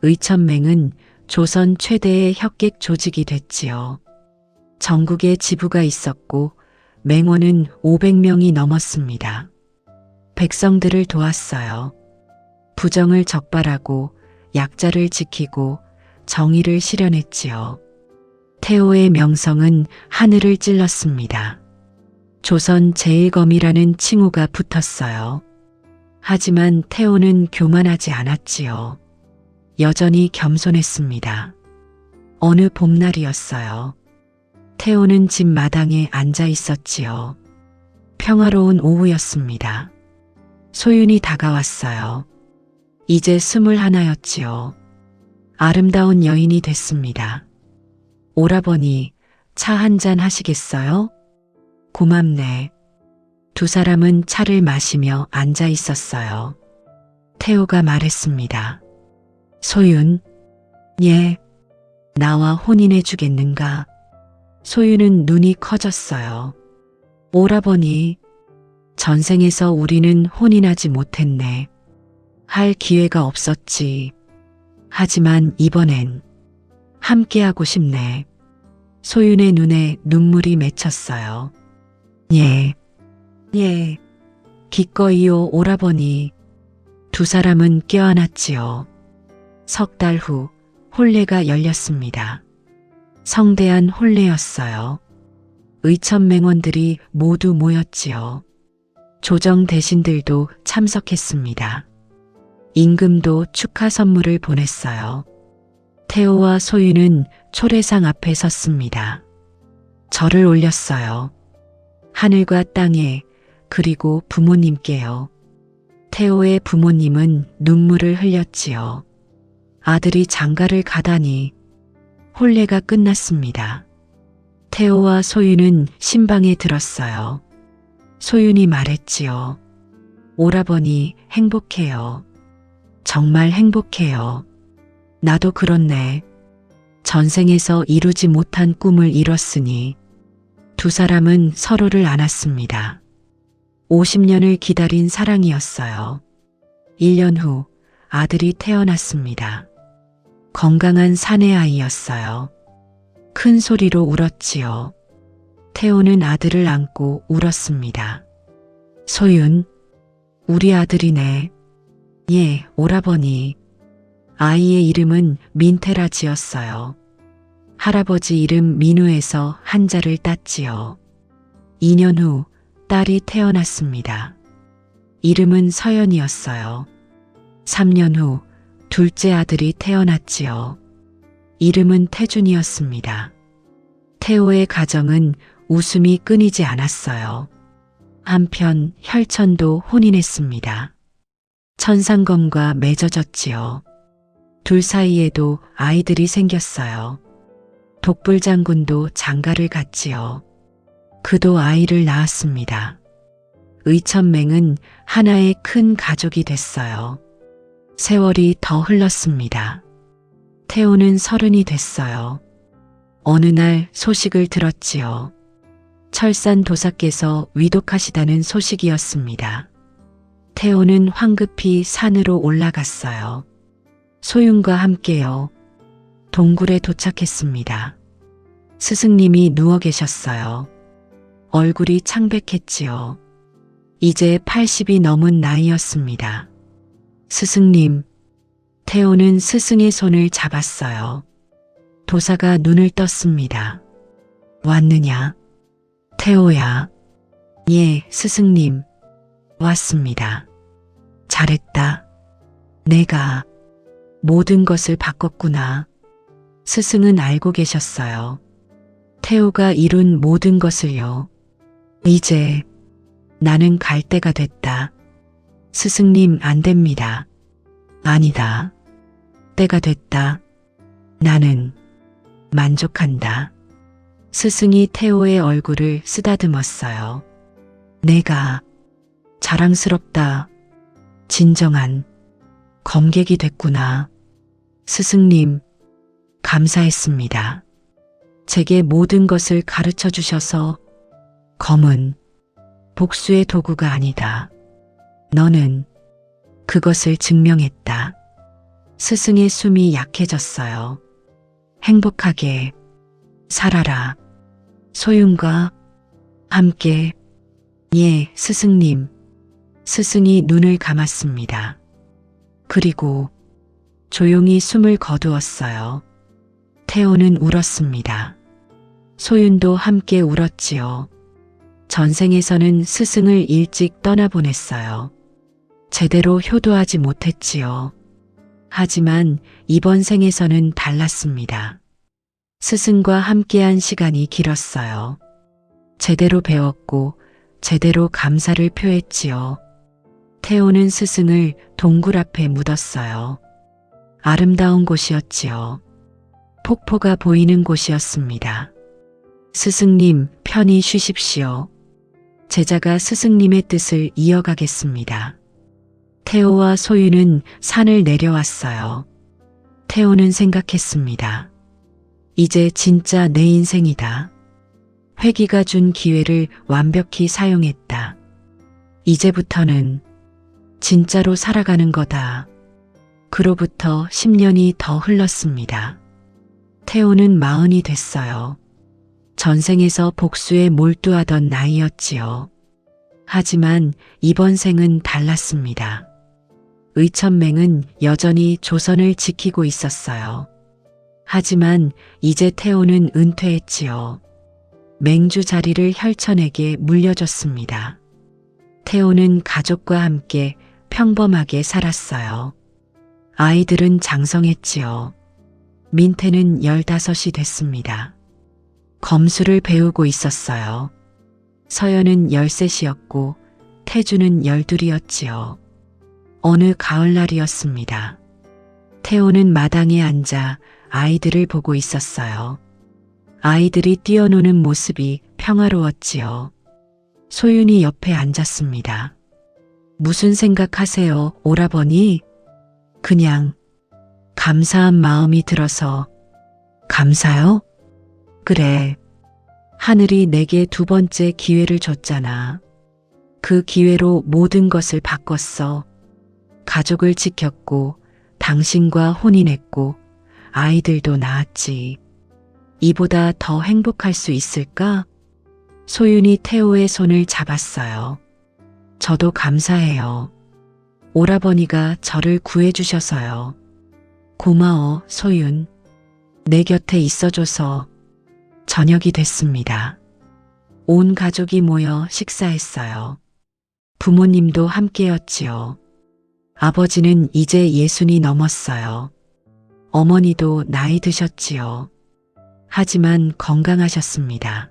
의천맹은 조선 최대의 혁객 조직이 됐지요. 전국에 지부가 있었고 맹원은 500명이 넘었습니다. 백성들을 도왔어요. 부정을 적발하고 약자를 지키고 정의를 실현했지요. 태호의 명성은 하늘을 찔렀습니다. 조선 제1검이라는 칭호가 붙었어요. 하지만 태호는 교만하지 않았지요. 여전히 겸손했습니다. 어느 봄날이었어요. 태호는 집 마당에 앉아 있었지요. 평화로운 오후였습니다. 소윤이 다가왔어요. 이제 21였지요. 아름다운 여인이 됐습니다. 오라버니, 차 한잔 하시겠어요? 고맙네. 두 사람은 차를 마시며 앉아 있었어요. 태호가 말했습니다. 소윤, 예, 나와 혼인해 주겠는가? 소윤은 눈이 커졌어요. 오라버니, 전생에서 우리는 혼인하지 못했네. 할 기회가 없었지. 하지만 이번엔 함께하고 싶네. 소윤의 눈에 눈물이 맺혔어요. 예, 예, 기꺼이요 오라버니. 두 사람은 껴안았지요. 석 달 후 혼례가 열렸습니다. 성대한 혼례였어요. 의천 맹원들이 모두 모였지요. 조정 대신들도 참석했습니다. 임금도 축하 선물을 보냈어요. 태호와 소윤은 초례상 앞에 섰습니다. 절을 올렸어요. 하늘과 땅에, 그리고 부모님께요. 태호의 부모님은 눈물을 흘렸지요. 아들이 장가를 가다니. 혼례가 끝났습니다. 태호와 소윤은 신방에 들었어요. 소윤이 말했지요. 오라버니, 행복해요. 정말 행복해요. 나도 그렇네. 전생에서 이루지 못한 꿈을 이뤘으니. 두 사람은 서로를 안았습니다. 50년을 기다린 사랑이었어요. 1년 후 아들이 태어났습니다. 건강한 사내아이였어요. 큰 소리로 울었지요. 태호는 아들을 안고 울었습니다. 소윤, 우리 아들이네. 예, 오라버니. 아이의 이름은 민태라 지었어요. 할아버지 이름 민우에서 한자를 땄지요. 2년 후 딸이 태어났습니다. 이름은 서연이었어요. 3년 후 둘째 아들이 태어났지요. 이름은 태준이었습니다. 태호의 가정은 웃음이 끊이지 않았어요. 한편 혈천도 혼인했습니다. 천상검과 맺어졌지요. 둘 사이에도 아이들이 생겼어요. 독불장군도 장가를 갔지요. 그도 아이를 낳았습니다. 의천맹은 하나의 큰 가족이 됐어요. 세월이 더 흘렀습니다. 태호는 30이 됐어요. 어느 날 소식을 들었지요. 철산 도사께서 위독하시다는 소식이었습니다. 태호는 황급히 산으로 올라갔어요. 소윤과 함께요. 동굴에 도착했습니다. 스승님이 누워 계셨어요. 얼굴이 창백했지요. 이제 80이 넘은 나이였습니다. 스승님, 태호는 스승의 손을 잡았어요. 도사가 눈을 떴습니다. 왔느냐? 태호야. 예, 스승님. 왔습니다. 잘했다. 내가 모든 것을 바꿨구나. 스승은 알고 계셨어요. 태호가 이룬 모든 것을요. 이제 나는 갈 때가 됐다. 스승님, 안 됩니다. 아니다. 때가 됐다. 나는 만족한다. 스승이 태호의 얼굴을 쓰다듬었어요. 내가 자랑스럽다. 진정한 검객이 됐구나. 스승님, 감사했습니다. 제게 모든 것을 가르쳐 주셔서. 검은 복수의 도구가 아니다. 너는 그것을 증명했다. 스승의 숨이 약해졌어요. 행복하게 살아라. 소윤과 함께. 예, 스승님. 스승이 눈을 감았습니다. 그리고 조용히 숨을 거두었어요. 태호는 울었습니다. 소윤도 함께 울었지요. 전생에서는 스승을 일찍 떠나보냈어요. 제대로 효도하지 못했지요. 하지만 이번 생에서는 달랐습니다. 스승과 함께한 시간이 길었어요. 제대로 배웠고 제대로 감사를 표했지요. 태호는 스승을 동굴 앞에 묻었어요. 아름다운 곳이었지요. 폭포가 보이는 곳이었습니다. 스승님, 편히 쉬십시오. 제자가 스승님의 뜻을 이어가겠습니다. 태호와 소유는 산을 내려왔어요. 태호는 생각했습니다. 이제 진짜 내 인생이다. 회기가 준 기회를 완벽히 사용했다. 이제부터는 진짜로 살아가는 거다. 그로부터 10년이 더 흘렀습니다. 태호는 40이 됐어요. 전생에서 복수에 몰두하던 나이였지요. 하지만 이번 생은 달랐습니다. 의천맹은 여전히 조선을 지키고 있었어요. 하지만 이제 태호는 은퇴했지요. 맹주 자리를 혈천에게 물려줬습니다. 태호는 가족과 함께 평범하게 살았어요. 아이들은 장성했지요. 민태는 15이 됐습니다. 검술을 배우고 있었어요. 서연은 13이었고 태주는 12이었지요. 어느 가을날이었습니다. 태호는 마당에 앉아 아이들을 보고 있었어요. 아이들이 뛰어노는 모습이 평화로웠지요. 소윤이 옆에 앉았습니다. 무슨 생각하세요, 오라버니? 그냥 감사한 마음이 들어서. 감사요? 그래. 하늘이 내게 2번째 기회를 줬잖아. 그 기회로 모든 것을 바꿨어. 가족을 지켰고 당신과 혼인했고 아이들도 낳았지. 이보다 더 행복할 수 있을까? 소윤이 태호의 손을 잡았어요. 저도 감사해요. 오라버니가 저를 구해주셔서요. 고마워, 소윤. 내 곁에 있어줘서. 저녁이 됐습니다. 온 가족이 모여 식사했어요. 부모님도 함께였지요. 아버지는 이제 60이 넘었어요. 어머니도 나이 드셨지요. 하지만 건강하셨습니다.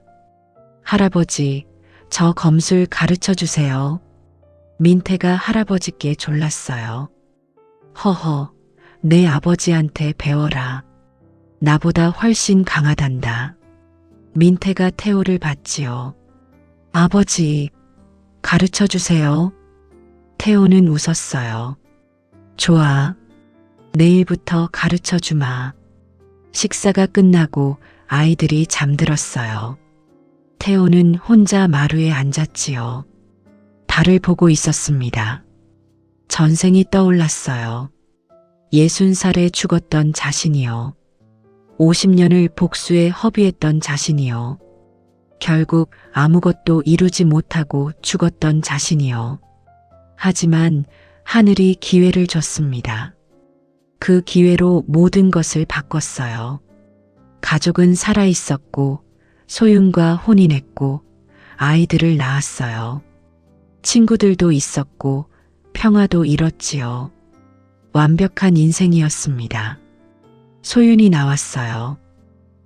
할아버지, 저 검술 가르쳐 주세요. 민태가 할아버지께 졸랐어요. 허허, 내 아버지한테 배워라. 나보다 훨씬 강하단다. 민태가 태호를 봤지요. 아버지, 가르쳐 주세요. 태호는 웃었어요. 좋아. 내일부터 가르쳐 주마. 식사가 끝나고 아이들이 잠들었어요. 태호는 혼자 마루에 앉았지요. 달을 보고 있었습니다. 전생이 떠올랐어요. 60살에 죽었던 자신이요. 50년을 복수에 허비했던 자신이요. 결국 아무것도 이루지 못하고 죽었던 자신이요. 하지만 하늘이 기회를 줬습니다. 그 기회로 모든 것을 바꿨어요. 가족은 살아있었고 소윤과 혼인했고 아이들을 낳았어요. 친구들도 있었고 평화도 이뤘지요. 완벽한 인생이었습니다. 소윤이 나왔어요.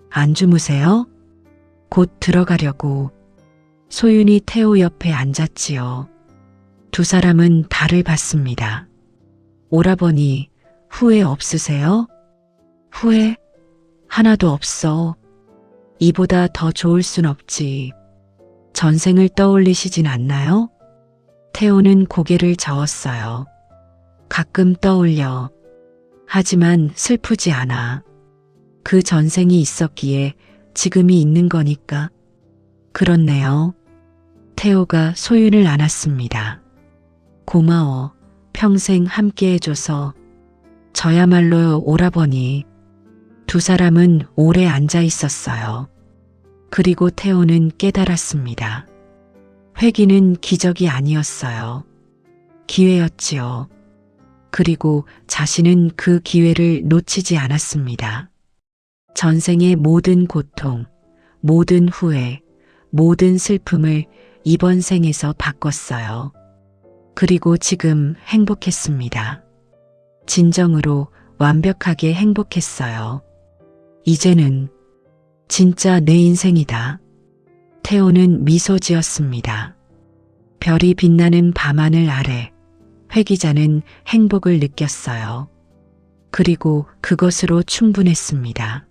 안 주무세요? 곧 들어가려고. 소윤이 태호 옆에 앉았지요. 두 사람은 달을 봤습니다. 오라버니, 후회 없으세요? 후회? 하나도 없어. 이보다 더 좋을 순 없지. 전생을 떠올리시진 않나요? 태호는 고개를 저었어요. 가끔 떠올려. 하지만 슬프지 않아. 그 전생이 있었기에 지금이 있는 거니까. 그렇네요. 태호가 소윤을 안았습니다. 고마워. 평생 함께 해줘서. 저야말로 오라버니. 두 사람은 오래 앉아 있었어요. 그리고 태호는 깨달았습니다. 회기는 기적이 아니었어요. 기회였지요. 그리고 자신은 그 기회를 놓치지 않았습니다. 전생의 모든 고통, 모든 후회, 모든 슬픔을 이번 생에서 바꿨어요. 그리고 지금 행복했습니다. 진정으로 완벽하게 행복했어요. 이제는 진짜 내 인생이다. 태호는 미소 지었습니다. 별이 빛나는 밤하늘 아래 회 기자는 행복을 느꼈어요. 그리고 그것으로 충분했습니다.